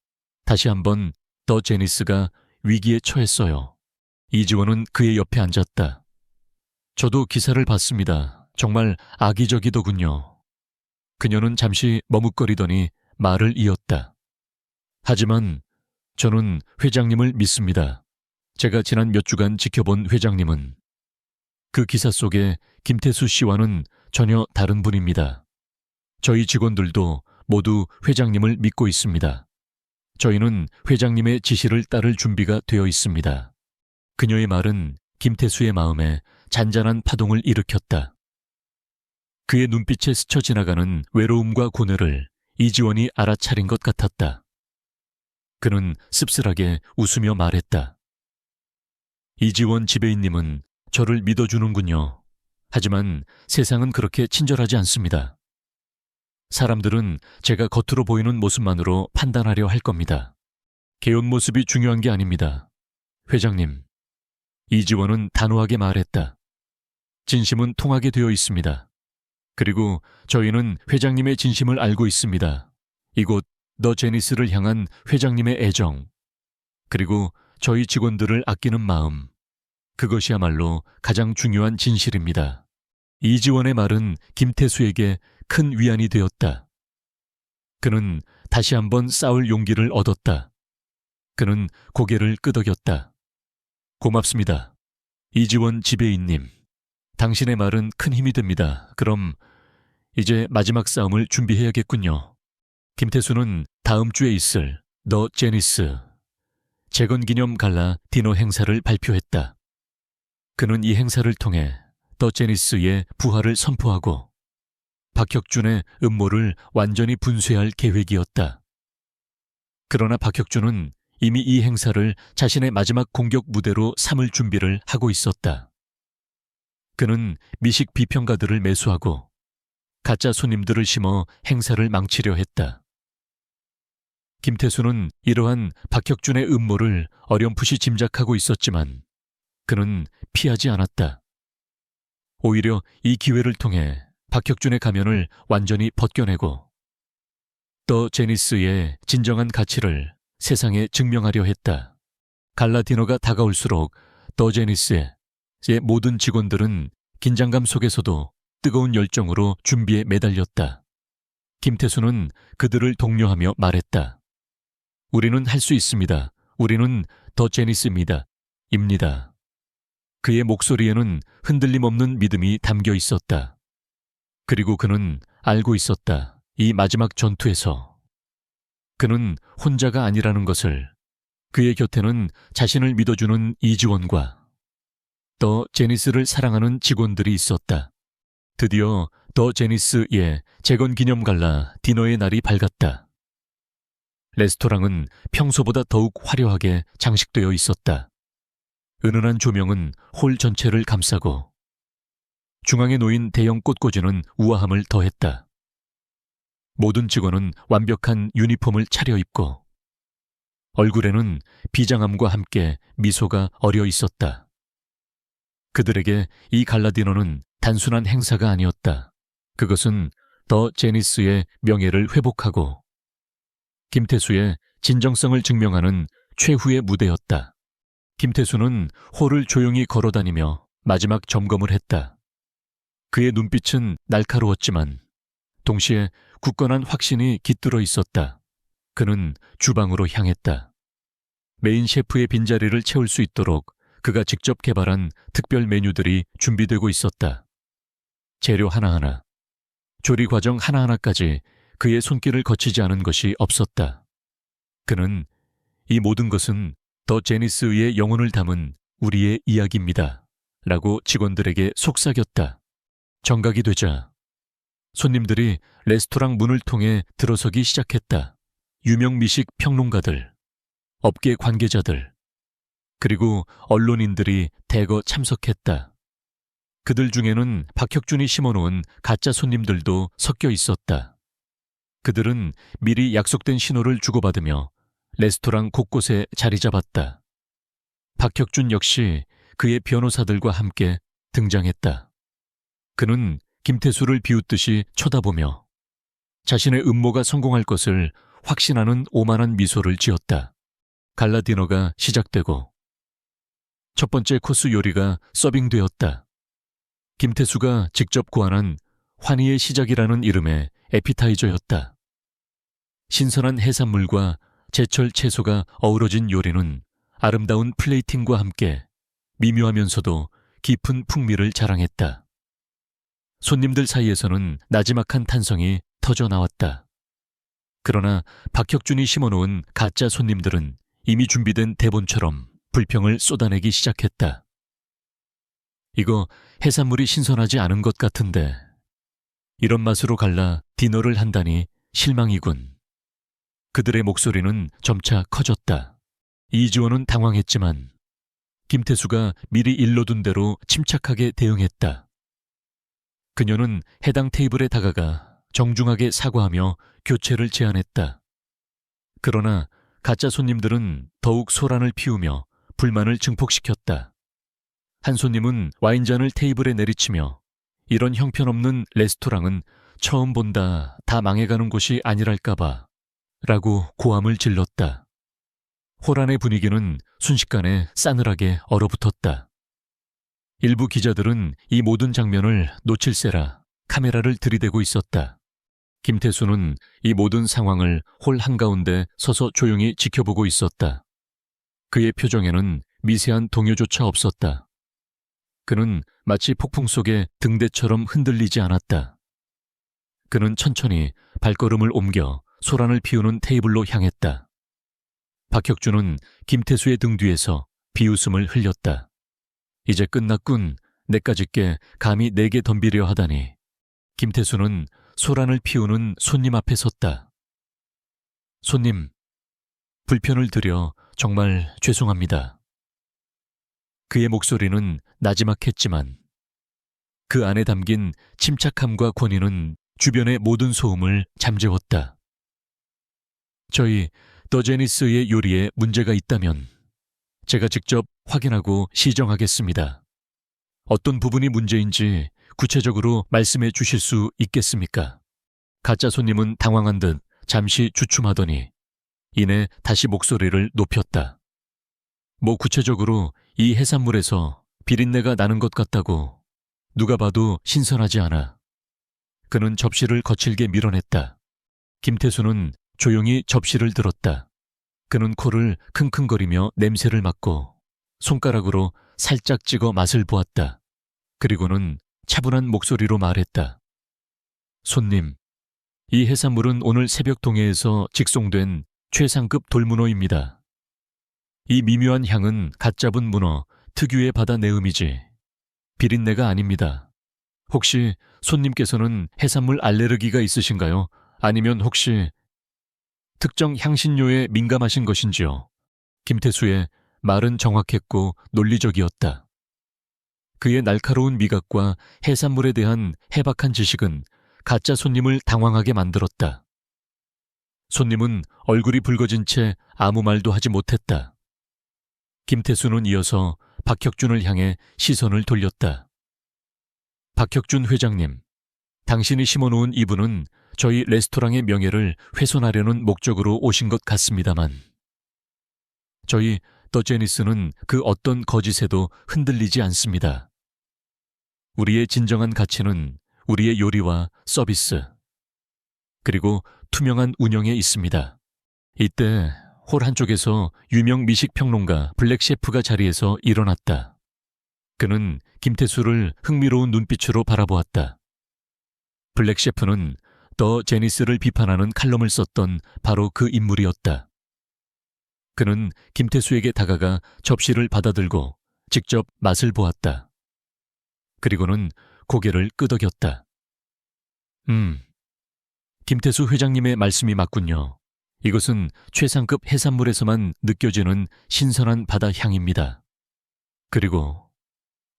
다시 한번 더 제니스가 위기에 처했어요. 이지원은 그의 옆에 앉았다. 저도 기사를 봤습니다. 정말 악의적이더군요. 그녀는 잠시 머뭇거리더니 말을 이었다. 하지만 저는 회장님을 믿습니다. 제가 지난 몇 주간 지켜본 회장님은 그 기사 속의 김태수 씨와는 전혀 다른 분입니다. 저희 직원들도 모두 회장님을 믿고 있습니다. 저희는 회장님의 지시를 따를 준비가 되어 있습니다. 그녀의 말은 김태수의 마음에 잔잔한 파동을 일으켰다. 그의 눈빛에 스쳐 지나가는 외로움과 고뇌를 이지원이 알아차린 것 같았다. 그는 씁쓸하게 웃으며 말했다. 이지원 지배인님은 저를 믿어주는군요. 하지만 세상은 그렇게 친절하지 않습니다. 사람들은 제가 겉으로 보이는 모습만으로 판단하려 할 겁니다. 개운 모습이 중요한 게 아닙니다. 회장님, 이지원은 단호하게 말했다. 진심은 통하게 되어 있습니다. 그리고 저희는 회장님의 진심을 알고 있습니다. 이곳 더 제니스를 향한 회장님의 애정, 그리고 저희 직원들을 아끼는 마음, 그것이야말로 가장 중요한 진실입니다. 이지원의 말은 김태수에게 큰 위안이 되었다. 그는 다시 한번 싸울 용기를 얻었다. 그는 고개를 끄덕였다. 고맙습니다. 이지원 지배인님. 당신의 말은 큰 힘이 됩니다. 그럼 이제 마지막 싸움을 준비해야겠군요. 김태수는 다음 주에 있을 더 제니스 재건기념 갈라 디너 행사를 발표했다. 그는 이 행사를 통해 더 제니스의 부활을 선포하고 박혁준의 음모를 완전히 분쇄할 계획이었다. 그러나 박혁준은 이미 이 행사를 자신의 마지막 공격 무대로 삼을 준비를 하고 있었다. 그는 미식 비평가들을 매수하고 가짜 손님들을 심어 행사를 망치려 했다. 김태수는 이러한 박혁준의 음모를 어렴풋이 짐작하고 있었지만 그는 피하지 않았다. 오히려 이 기회를 통해 박혁준의 가면을 완전히 벗겨내고 더 제니스의 진정한 가치를 세상에 증명하려 했다. 갈라 디너가 다가올수록 더 제니스의 모든 직원들은 긴장감 속에서도 뜨거운 열정으로 준비에 매달렸다. 김태수는 그들을 독려하며 말했다. 우리는 할 수 있습니다. 우리는 더 제니스입니다. 입니다. 그의 목소리에는 흔들림 없는 믿음이 담겨 있었다. 그리고 그는 알고 있었다. 이 마지막 전투에서 그는 혼자가 아니라는 것을. 그의 곁에는 자신을 믿어주는 이지원과 더 제니스를 사랑하는 직원들이 있었다. 드디어 더 제니스의 재건기념 갈라 디너의 날이 밝았다. 레스토랑은 평소보다 더욱 화려하게 장식되어 있었다. 은은한 조명은 홀 전체를 감싸고 중앙에 놓인 대형 꽃꽂이는 우아함을 더했다. 모든 직원은 완벽한 유니폼을 차려입고 얼굴에는 비장함과 함께 미소가 어려 있었다. 그들에게 이 갈라 디너는 단순한 행사가 아니었다. 그것은 더 제니스의 명예를 회복하고 김태수의 진정성을 증명하는 최후의 무대였다. 김태수는 홀을 조용히 걸어다니며 마지막 점검을 했다. 그의 눈빛은 날카로웠지만 동시에 굳건한 확신이 깃들어 있었다. 그는 주방으로 향했다. 메인 셰프의 빈자리를 채울 수 있도록 그가 직접 개발한 특별 메뉴들이 준비되고 있었다. 재료 하나하나, 조리 과정 하나하나까지 그의 손길을 거치지 않은 것이 없었다. 그는 이 모든 것은 더 제니스의 영혼을 담은 우리의 이야기입니다. 라고 직원들에게 속삭였다. 정각이 되자 손님들이 레스토랑 문을 통해 들어서기 시작했다. 유명 미식 평론가들, 업계 관계자들, 그리고 언론인들이 대거 참석했다. 그들 중에는 박혁준이 심어놓은 가짜 손님들도 섞여 있었다. 그들은 미리 약속된 신호를 주고받으며 레스토랑 곳곳에 자리 잡았다. 박혁준 역시 그의 변호사들과 함께 등장했다. 그는 김태수를 비웃듯이 쳐다보며 자신의 음모가 성공할 것을 확신하는 오만한 미소를 지었다. 갈라 디너가 시작되고 첫 번째 코스 요리가 서빙되었다. 김태수가 직접 고안한 환희의 시작이라는 이름의 에피타이저였다. 신선한 해산물과 제철 채소가 어우러진 요리는 아름다운 플레이팅과 함께 미묘하면서도 깊은 풍미를 자랑했다. 손님들 사이에서는 나지막한 탄성이 터져 나왔다. 그러나 박혁준이 심어놓은 가짜 손님들은 이미 준비된 대본처럼 불평을 쏟아내기 시작했다. 이거 해산물이 신선하지 않은 것 같은데 이런 맛으로 갈라 디너를 한다니 실망이군. 그들의 목소리는 점차 커졌다. 이지원은 당황했지만 김태수가 미리 일러둔 대로 침착하게 대응했다. 그녀는 해당 테이블에 다가가 정중하게 사과하며 교체를 제안했다. 그러나 가짜 손님들은 더욱 소란을 피우며 불만을 증폭시켰다. 한 손님은 와인잔을 테이블에 내리치며 이런 형편없는 레스토랑은 처음 본다, 다 망해가는 곳이 아니랄까봐 라고 고함을 질렀다. 호란의 분위기는 순식간에 싸늘하게 얼어붙었다. 일부 기자들은 이 모든 장면을 놓칠세라 카메라를 들이대고 있었다. 김태수는 이 모든 상황을 홀 한가운데 서서 조용히 지켜보고 있었다. 그의 표정에는 미세한 동요조차 없었다. 그는 마치 폭풍 속의 등대처럼 흔들리지 않았다. 그는 천천히 발걸음을 옮겨 소란을 피우는 테이블로 향했다. 박혁준은 김태수의 등 뒤에서 비웃음을 흘렸다. 이제 끝났군. 내까짓게 감히 내게 덤비려 하다니. 김태수는 소란을 피우는 손님 앞에 섰다. 손님, 불편을 드려 정말 죄송합니다. 그의 목소리는 나지막했지만 그 안에 담긴 침착함과 권위는 주변의 모든 소음을 잠재웠다. 저희 더 제니스의 요리에 문제가 있다면 제가 직접 확인하고 시정하겠습니다. 어떤 부분이 문제인지 구체적으로 말씀해 주실 수 있겠습니까? 가짜 손님은 당황한 듯 잠시 주춤하더니 이내 다시 목소리를 높였다. 뭐 구체적으로 이 해산물에서 비린내가 나는 것 같다고. 누가 봐도 신선하지 않아. 그는 접시를 거칠게 밀어냈다. 김태수는 조용히 접시를 들었다. 그는 코를 킁킁거리며 냄새를 맡고 손가락으로 살짝 찍어 맛을 보았다. 그리고는 차분한 목소리로 말했다. 손님, 이 해산물은 오늘 새벽 동해에서 직송된 최상급 돌문어입니다. 이 미묘한 향은 갓 잡은 문어 특유의 바다 내음이지 비린내가 아닙니다. 혹시 손님께서는 해산물 알레르기가 있으신가요? 아니면 혹시 특정 향신료에 민감하신 것인지요? 김태수의 말은 정확했고 논리적이었다. 그의 날카로운 미각과 해산물에 대한 해박한 지식은 가짜 손님을 당황하게 만들었다. 손님은 얼굴이 붉어진 채 아무 말도 하지 못했다. 김태수는 이어서 박혁준을 향해 시선을 돌렸다. 박혁준 회장님, 당신이 심어놓은 이분은 저희 레스토랑의 명예를 훼손하려는 목적으로 오신 것 같습니다만 저희 더 제니스는 그 어떤 거짓에도 흔들리지 않습니다. 우리의 진정한 가치는 우리의 요리와 서비스, 그리고 투명한 운영에 있습니다. 이때 홀 한쪽에서 유명 미식평론가 블랙 셰프가 자리에서 일어났다. 그는 김태수를 흥미로운 눈빛으로 바라보았다. 블랙 셰프는 더 제니스를 비판하는 칼럼을 썼던 바로 그 인물이었다. 그는 김태수에게 다가가 접시를 받아들고 직접 맛을 보았다. 그리고는 고개를 끄덕였다. 김태수 회장님의 말씀이 맞군요. 이것은 최상급 해산물에서만 느껴지는 신선한 바다 향입니다. 그리고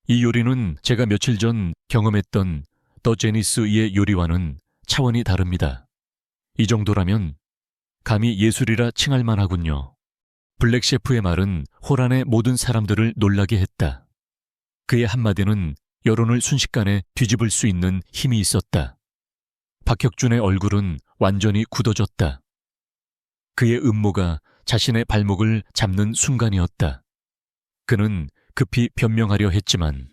이 요리는 제가 며칠 전 경험했던 더 제니스의 요리와는 차원이 다릅니다. 이 정도라면 감히 예술이라 칭할 만하군요. 블랙 셰프의 말은 홀 안의 모든 사람들을 놀라게 했다. 그의 한마디는 여론을 순식간에 뒤집을 수 있는 힘이 있었다. 박혁준의 얼굴은 완전히 굳어졌다. 그의 음모가 자신의 발목을 잡는 순간이었다. 그는 급히 변명하려 했지만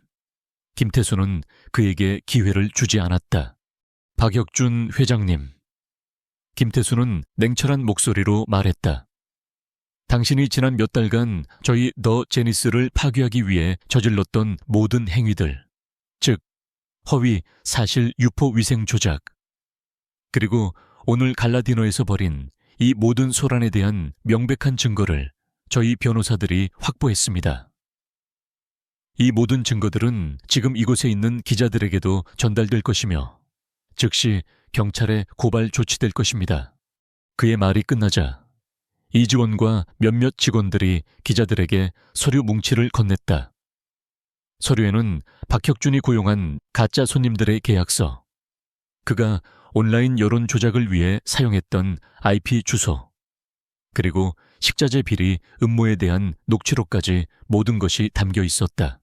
김태수는 그에게 기회를 주지 않았다. 박혁준 회장님, 김태수는 냉철한 목소리로 말했다. 당신이 지난 몇 달간 저희 더 제니스를 파괴하기 위해 저질렀던 모든 행위들, 즉 허위, 사실, 유포, 위생 조작, 그리고 오늘 갈라디너에서 벌인 이 모든 소란에 대한 명백한 증거를 저희 변호사들이 확보했습니다. 이 모든 증거들은 지금 이곳에 있는 기자들에게도 전달될 것이며 즉시 경찰에 고발 조치될 것입니다. 그의 말이 끝나자 이지원과 몇몇 직원들이 기자들에게 서류 뭉치를 건넸다. 서류에는 박혁준이 고용한 가짜 손님들의 계약서, 그가 온라인 여론 조작을 위해 사용했던 IP 주소, 그리고 식자재 비리 음모에 대한 녹취록까지 모든 것이 담겨 있었다.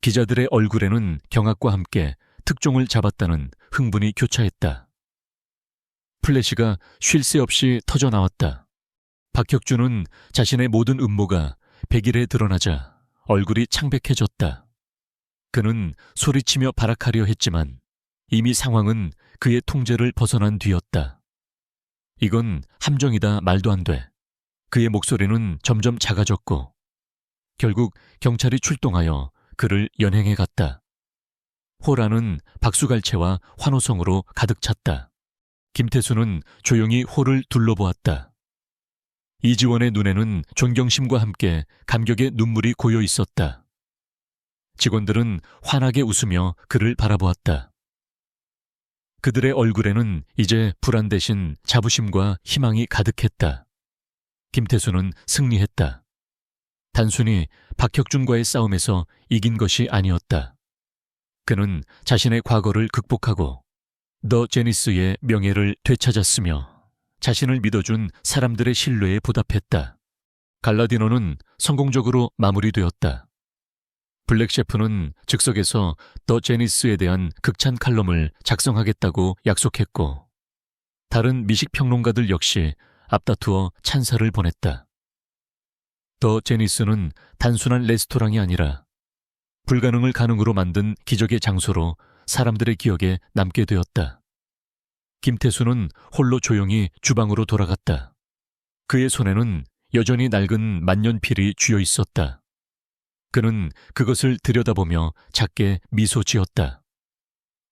기자들의 얼굴에는 경악과 함께 특종을 잡았다는 흥분이 교차했다. 플래시가 쉴 새 없이 터져 나왔다. 박혁준은 자신의 모든 음모가 백일에 드러나자 얼굴이 창백해졌다. 그는 소리치며 발악하려 했지만 이미 상황은 그의 통제를 벗어난 뒤였다. 이건 함정이다 말도 안 돼. 그의 목소리는 점점 작아졌고 결국 경찰이 출동하여 그를 연행해 갔다. 홀 안은 박수갈채와 환호성으로 가득 찼다. 김태수는 조용히 홀을 둘러보았다. 이지원의 눈에는 존경심과 함께 감격의 눈물이 고여 있었다. 직원들은 환하게 웃으며 그를 바라보았다. 그들의 얼굴에는 이제 불안 대신 자부심과 희망이 가득했다. 김태수는 승리했다. 단순히 박혁준과의 싸움에서 이긴 것이 아니었다. 그는 자신의 과거를 극복하고 더 제니스의 명예를 되찾았으며 자신을 믿어준 사람들의 신뢰에 보답했다. 갈라디노는 성공적으로 마무리되었다. 블랙 셰프는 즉석에서 더 제니스에 대한 극찬 칼럼을 작성하겠다고 약속했고 다른 미식평론가들 역시 앞다투어 찬사를 보냈다. 더 제니스는 단순한 레스토랑이 아니라 불가능을 가능으로 만든 기적의 장소로 사람들의 기억에 남게 되었다. 김태수는 홀로 조용히 주방으로 돌아갔다. 그의 손에는 여전히 낡은 만년필이 쥐어 있었다. 그는 그것을 들여다보며 작게 미소 지었다.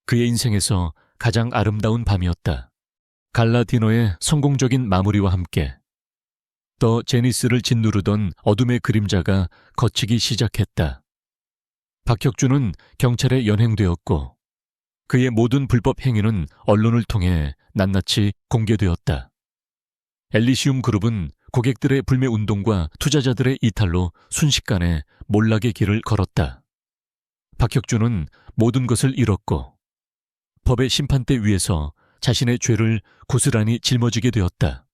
그의 인생에서 가장 아름다운 밤이었다. 갈라디노의 성공적인 마무리와 함께 더 제니스를 짓누르던 어둠의 그림자가 걷히기 시작했다. 박혁준은 경찰에 연행되었고 그의 모든 불법 행위는 언론을 통해 낱낱이 공개되었다. 엘리시움 그룹은 고객들의 불매 운동과 투자자들의 이탈로 순식간에 몰락의 길을 걸었다. 박혁준은 모든 것을 잃었고 법의 심판대 위에서 자신의 죄를 고스란히 짊어지게 되었다.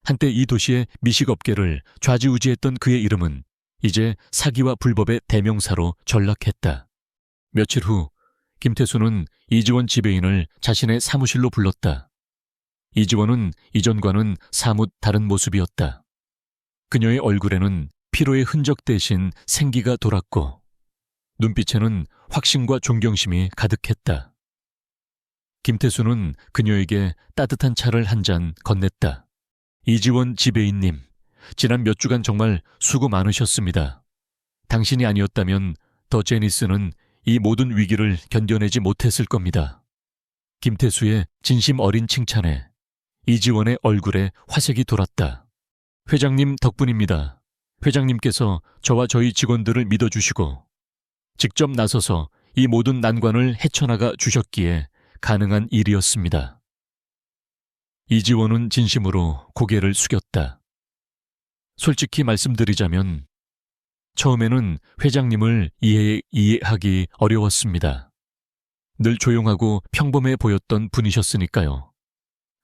한때 이 도시의 미식업계를 좌지우지했던 그의 이름은 이제 사기와 불법의 대명사로 전락했다. 며칠 후 김태수는 이지원 지배인을 자신의 사무실로 불렀다. 이지원은 이전과는 사뭇 다른 모습이었다. 그녀의 얼굴에는 피로의 흔적 대신 생기가 돌았고 눈빛에는 확신과 존경심이 가득했다. 김태수는 그녀에게 따뜻한 차를 한 잔 건넸다. 이지원 지배인님, 지난 몇 주간 정말 수고 많으셨습니다. 당신이 아니었다면 더 제니스는 이 모든 위기를 견뎌내지 못했을 겁니다. 김태수의 진심 어린 칭찬에 이지원의 얼굴에 화색이 돌았다. 회장님 덕분입니다. 회장님께서 저와 저희 직원들을 믿어주시고 직접 나서서 이 모든 난관을 헤쳐나가 주셨기에 가능한 일이었습니다. 이지원은 진심으로 고개를 숙였다. 솔직히 말씀드리자면 처음에는 회장님을 이해하기 어려웠습니다. 늘 조용하고 평범해 보였던 분이셨으니까요.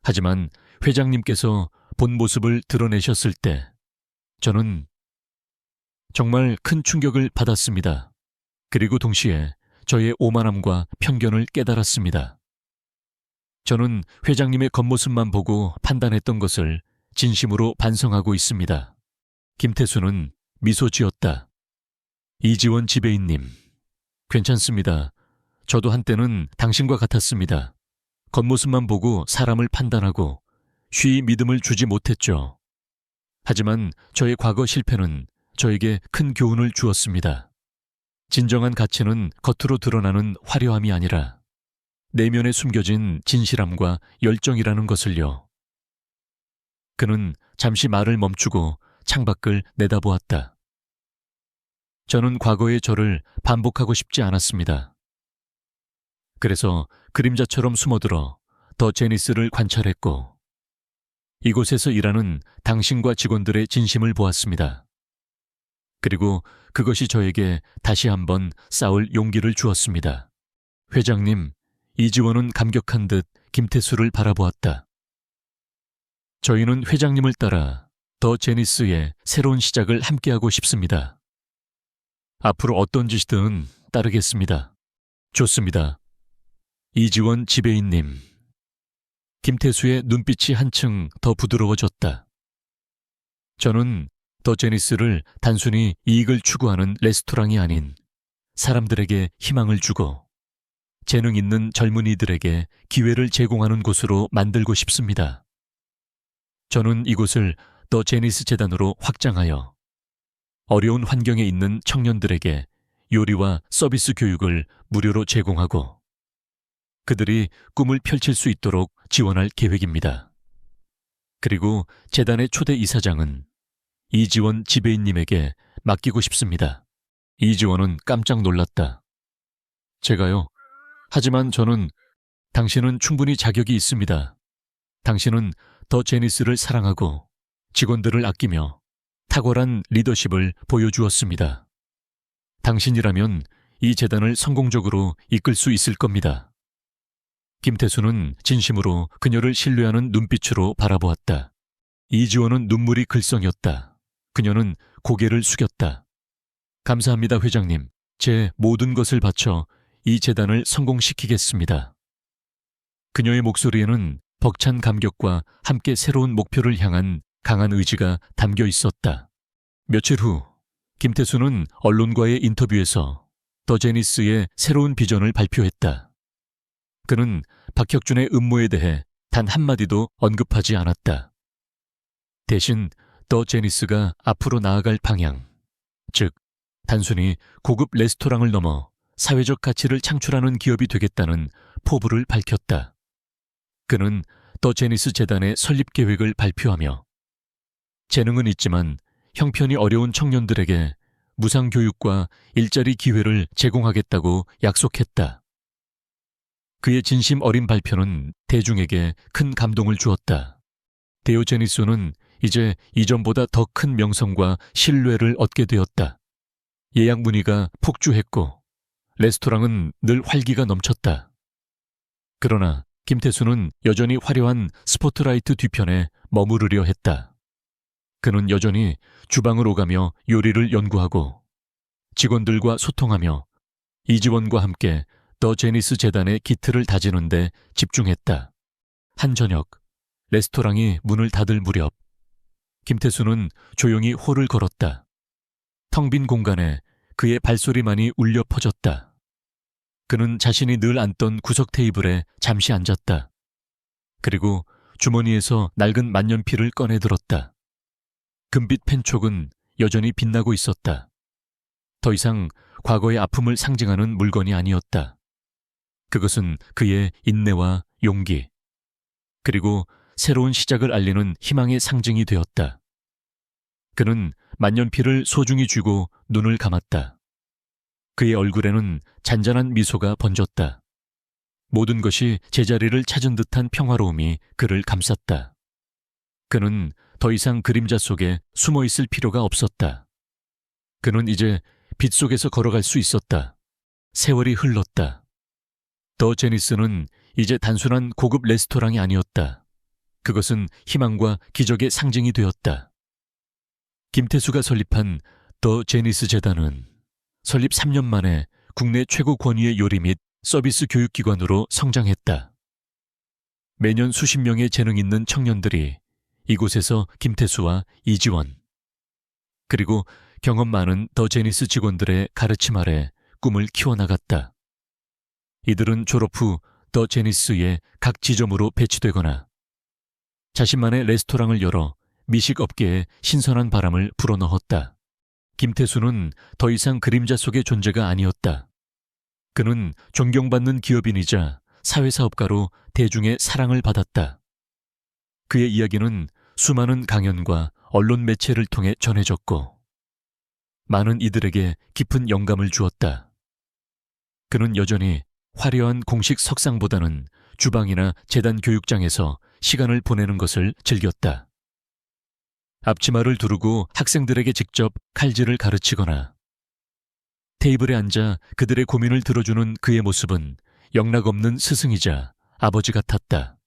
하지만 회장님께서 본 모습을 드러내셨을 때 저는 정말 큰 충격을 받았습니다. 그리고 동시에 저의 오만함과 편견을 깨달았습니다. 저는 회장님의 겉모습만 보고 판단했던 것을 진심으로 반성하고 있습니다. 김태수는 미소 지었다. 이지원 지배인님, 괜찮습니다. 저도 한때는 당신과 같았습니다. 겉모습만 보고 사람을 판단하고 쉬이 믿음을 주지 못했죠. 하지만 저의 과거 실패는 저에게 큰 교훈을 주었습니다. 진정한 가치는 겉으로 드러나는 화려함이 아니라 내면에 숨겨진 진실함과 열정이라는 것을요. 그는 잠시 말을 멈추고 창밖을 내다보았다. 저는 과거의 저를 반복하고 싶지 않았습니다. 그래서 그림자처럼 숨어들어 더 제니스를 관찰했고 이곳에서 일하는 당신과 직원들의 진심을 보았습니다. 그리고 그것이 저에게 다시 한번 싸울 용기를 주었습니다. 회장님, 이지원은 감격한 듯 김태수를 바라보았다. 저희는 회장님을 따라 더 제니스의 새로운 시작을 함께하고 싶습니다. 앞으로 어떤 짓이든 따르겠습니다. 좋습니다. 이지원 지배인님. 김태수의 눈빛이 한층 더 부드러워졌다. 저는 더 제니스를 단순히 이익을 추구하는 레스토랑이 아닌 사람들에게 희망을 주고 재능 있는 젊은이들에게 기회를 제공하는 곳으로 만들고 싶습니다. 저는 이곳을 더 제니스 재단으로 확장하여 어려운 환경에 있는 청년들에게 요리와 서비스 교육을 무료로 제공하고 그들이 꿈을 펼칠 수 있도록 지원할 계획입니다. 그리고 재단의 초대 이사장은 이지원 지배인님에게 맡기고 싶습니다. 이지원은 깜짝 놀랐다. 제가요? 하지만 당신은 충분히 자격이 있습니다. 당신은 더 제니스를 사랑하고 직원들을 아끼며 탁월한 리더십을 보여주었습니다. 당신이라면 이 재단을 성공적으로 이끌 수 있을 겁니다. 김태수는 진심으로 그녀를 신뢰하는 눈빛으로 바라보았다. 이지원은 눈물이 글썽였다. 그녀는 고개를 숙였다. 감사합니다, 회장님. 제 모든 것을 바쳐 이 재단을 성공시키겠습니다. 그녀의 목소리에는 벅찬 감격과 함께 새로운 목표를 향한 강한 의지가 담겨 있었다. 며칠 후 김태수는 언론과의 인터뷰에서 더 제니스의 새로운 비전을 발표했다. 그는 박혁준의 음모에 대해 단 한마디도 언급하지 않았다. 대신 더 제니스가 앞으로 나아갈 방향, 즉 단순히 고급 레스토랑을 넘어 사회적 가치를 창출하는 기업이 되겠다는 포부를 밝혔다. 그는 더 제니스 재단의 설립 계획을 발표하며 재능은 있지만 형편이 어려운 청년들에게 무상 교육과 일자리 기회를 제공하겠다고 약속했다. 그의 진심 어린 발표는 대중에게 큰 감동을 주었다. 데오제니소는 이제 이전보다 더 큰 명성과 신뢰를 얻게 되었다. 예약 문의가 폭주했고 레스토랑은 늘 활기가 넘쳤다. 그러나 김태수는 여전히 화려한 스포트라이트 뒤편에 머무르려 했다. 그는 여전히 주방을 오가며 요리를 연구하고 직원들과 소통하며 이지원과 함께 더 제니스 재단의 기틀을 다지는 데 집중했다. 한 저녁, 레스토랑이 문을 닫을 무렵 김태수는 조용히 홀을 걸었다. 텅 빈 공간에 그의 발소리만이 울려 퍼졌다. 그는 자신이 늘 앉던 구석 테이블에 잠시 앉았다. 그리고 주머니에서 낡은 만년필을 꺼내 들었다. 금빛 펜촉은 여전히 빛나고 있었다. 더 이상 과거의 아픔을 상징하는 물건이 아니었다. 그것은 그의 인내와 용기, 그리고 새로운 시작을 알리는 희망의 상징이 되었다. 그는 만년필을 소중히 쥐고 눈을 감았다. 그의 얼굴에는 잔잔한 미소가 번졌다. 모든 것이 제자리를 찾은 듯한 평화로움이 그를 감쌌다. 그는 더 이상 그림자 속에 숨어 있을 필요가 없었다. 그는 이제 빛 속에서 걸어갈 수 있었다. 세월이 흘렀다. 더 제니스는 이제 단순한 고급 레스토랑이 아니었다. 그것은 희망과 기적의 상징이 되었다. 김태수가 설립한 더 제니스 재단은 설립 3년 만에 국내 최고 권위의 요리 및 서비스 교육기관으로 성장했다. 매년 수십 명의 재능 있는 청년들이 이곳에서 김태수와 이지원, 그리고 경험 많은 더 제니스 직원들의 가르침 아래 꿈을 키워나갔다. 이들은 졸업 후 더 제니스의 각 지점으로 배치되거나 자신만의 레스토랑을 열어 미식업계에 신선한 바람을 불어넣었다. 김태수는 더 이상 그림자 속의 존재가 아니었다. 그는 존경받는 기업인이자 사회사업가로 대중의 사랑을 받았다. 그의 이야기는 수많은 강연과 언론 매체를 통해 전해졌고 많은 이들에게 깊은 영감을 주었다. 그는 여전히 화려한 공식 석상보다는 주방이나 재단 교육장에서 시간을 보내는 것을 즐겼다. 앞치마를 두르고 학생들에게 직접 칼질을 가르치거나 테이블에 앉아 그들의 고민을 들어주는 그의 모습은 영락없는 스승이자 아버지 같았다.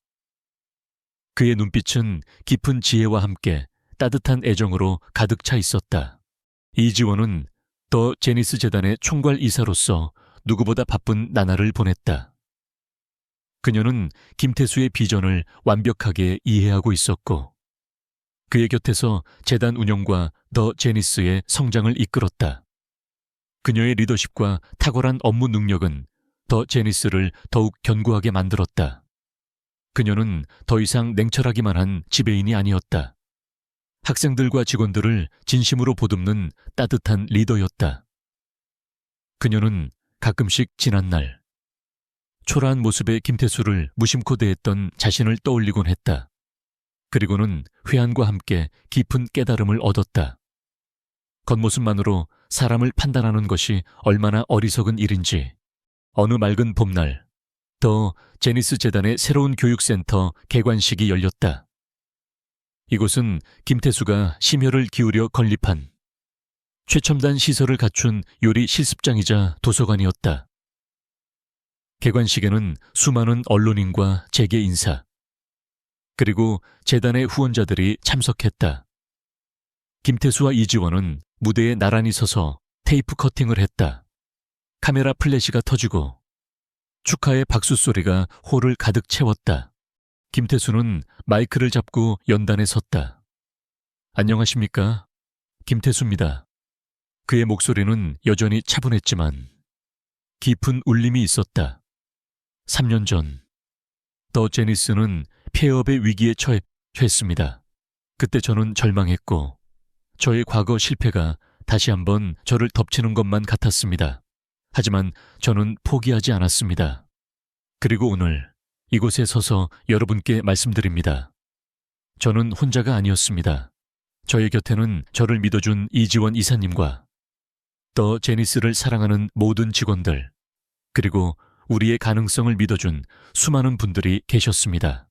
그의 눈빛은 깊은 지혜와 함께 따뜻한 애정으로 가득 차 있었다. 이지원은 더 제니스 재단의 총괄 이사로서 누구보다 바쁜 나날을 보냈다. 그녀는 김태수의 비전을 완벽하게 이해하고 있었고 그의 곁에서 재단 운영과 더 제니스의 성장을 이끌었다. 그녀의 리더십과 탁월한 업무 능력은 더 제니스를 더욱 견고하게 만들었다. 그녀는 더 이상 냉철하기만 한 지배인이 아니었다. 학생들과 직원들을 진심으로 보듬는 따뜻한 리더였다. 그녀는 가끔씩 지난날 초라한 모습의 김태수를 무심코 대했던 자신을 떠올리곤 했다. 그리고는 회한과 함께 깊은 깨달음을 얻었다. 겉모습만으로 사람을 판단하는 것이 얼마나 어리석은 일인지. 어느 맑은 봄날, 더 제니스 재단의 새로운 교육센터 개관식이 열렸다. 이곳은 김태수가 심혈을 기울여 건립한 최첨단 시설을 갖춘 요리 실습장이자 도서관이었다. 개관식에는 수많은 언론인과 재계 인사, 그리고 재단의 후원자들이 참석했다. 김태수와 이지원은 무대에 나란히 서서 테이프 커팅을 했다. 카메라 플래시가 터지고 축하의 박수 소리가 홀을 가득 채웠다. 김태수는 마이크를 잡고 연단에 섰다. 안녕하십니까? 김태수입니다. 그의 목소리는 여전히 차분했지만 깊은 울림이 있었다. 3년 전, 더 제니스는 폐업의 위기에 처했습니다. 그때 저는 절망했고 저의 과거 실패가 다시 한번 저를 덮치는 것만 같았습니다. 하지만 저는 포기하지 않았습니다. 그리고 오늘 이곳에 서서 여러분께 말씀드립니다. 저는 혼자가 아니었습니다. 저의 곁에는 저를 믿어준 이지원 이사님과 더 제니스를 사랑하는 모든 직원들, 그리고 우리의 가능성을 믿어준 수많은 분들이 계셨습니다.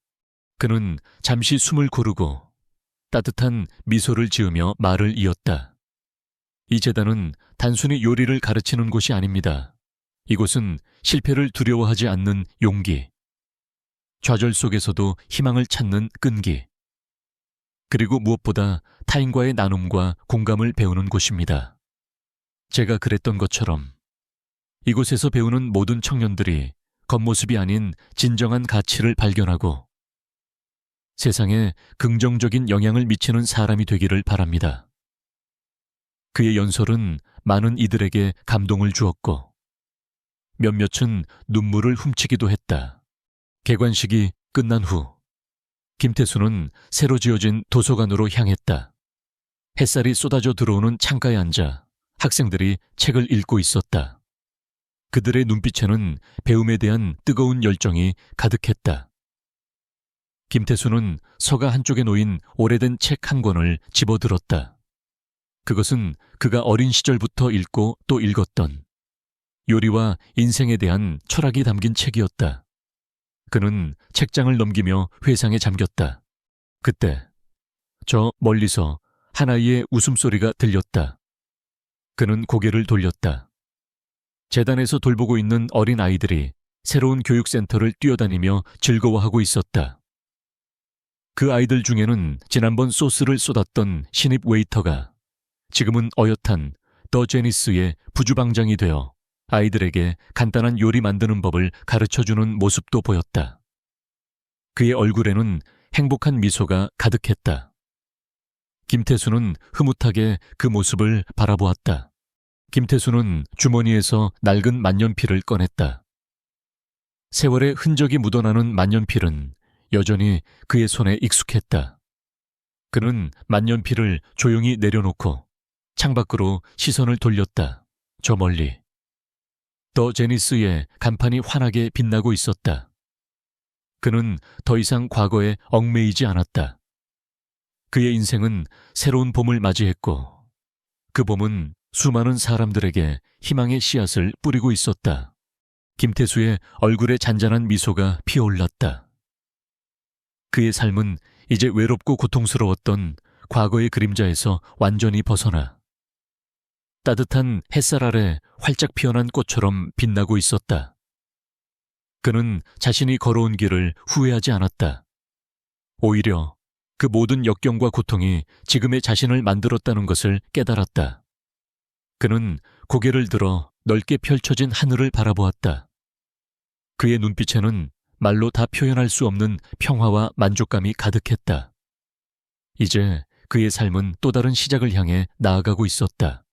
그는 잠시 숨을 고르고 따뜻한 미소를 지으며 말을 이었다. 이 재단은 단순히 요리를 가르치는 곳이 아닙니다. 이곳은 실패를 두려워하지 않는 용기, 좌절 속에서도 희망을 찾는 끈기. 그리고 무엇보다 타인과의 나눔과 공감을 배우는 곳입니다. 제가 그랬던 것처럼 이곳에서 배우는 모든 청년들이 겉모습이 아닌 진정한 가치를 발견하고 세상에 긍정적인 영향을 미치는 사람이 되기를 바랍니다. 그의 연설은 많은 이들에게 감동을 주었고 몇몇은 눈물을 훔치기도 했다. 개관식이 끝난 후 김태수는 새로 지어진 도서관으로 향했다. 햇살이 쏟아져 들어오는 창가에 앉아 학생들이 책을 읽고 있었다. 그들의 눈빛에는 배움에 대한 뜨거운 열정이 가득했다. 김태수는 서가 한쪽에 놓인 오래된 책 한 권을 집어들었다. 그것은 그가 어린 시절부터 읽고 또 읽었던 요리와 인생에 대한 철학이 담긴 책이었다. 그는 책장을 넘기며 회상에 잠겼다. 그때 저 멀리서 한 아이의 웃음소리가 들렸다. 그는 고개를 돌렸다. 재단에서 돌보고 있는 어린 아이들이 새로운 교육센터를 뛰어다니며 즐거워하고 있었다. 그 아이들 중에는 지난번 소스를 쏟았던 신입 웨이터가 지금은 어엿한 더 제니스의 부주방장이 되어 아이들에게 간단한 요리 만드는 법을 가르쳐주는 모습도 보였다. 그의 얼굴에는 행복한 미소가 가득했다. 김태수는 흐뭇하게 그 모습을 바라보았다. 김태수는 주머니에서 낡은 만년필을 꺼냈다. 세월의 흔적이 묻어나는 만년필은 여전히 그의 손에 익숙했다. 그는 만년필을 조용히 내려놓고 창밖으로 시선을 돌렸다. 저 멀리 더 제니스의 간판이 환하게 빛나고 있었다. 그는 더 이상 과거에 얽매이지 않았다. 그의 인생은 새로운 봄을 맞이했고 그 봄은 수많은 사람들에게 희망의 씨앗을 뿌리고 있었다. 김태수의 얼굴에 잔잔한 미소가 피어올랐다. 그의 삶은 이제 외롭고 고통스러웠던 과거의 그림자에서 완전히 벗어나 따뜻한 햇살 아래 활짝 피어난 꽃처럼 빛나고 있었다. 그는 자신이 걸어온 길을 후회하지 않았다. 오히려 그 모든 역경과 고통이 지금의 자신을 만들었다는 것을 깨달았다. 그는 고개를 들어 넓게 펼쳐진 하늘을 바라보았다. 그의 눈빛에는 말로 다 표현할 수 없는 평화와 만족감이 가득했다. 이제 그의 삶은 또 다른 시작을 향해 나아가고 있었다.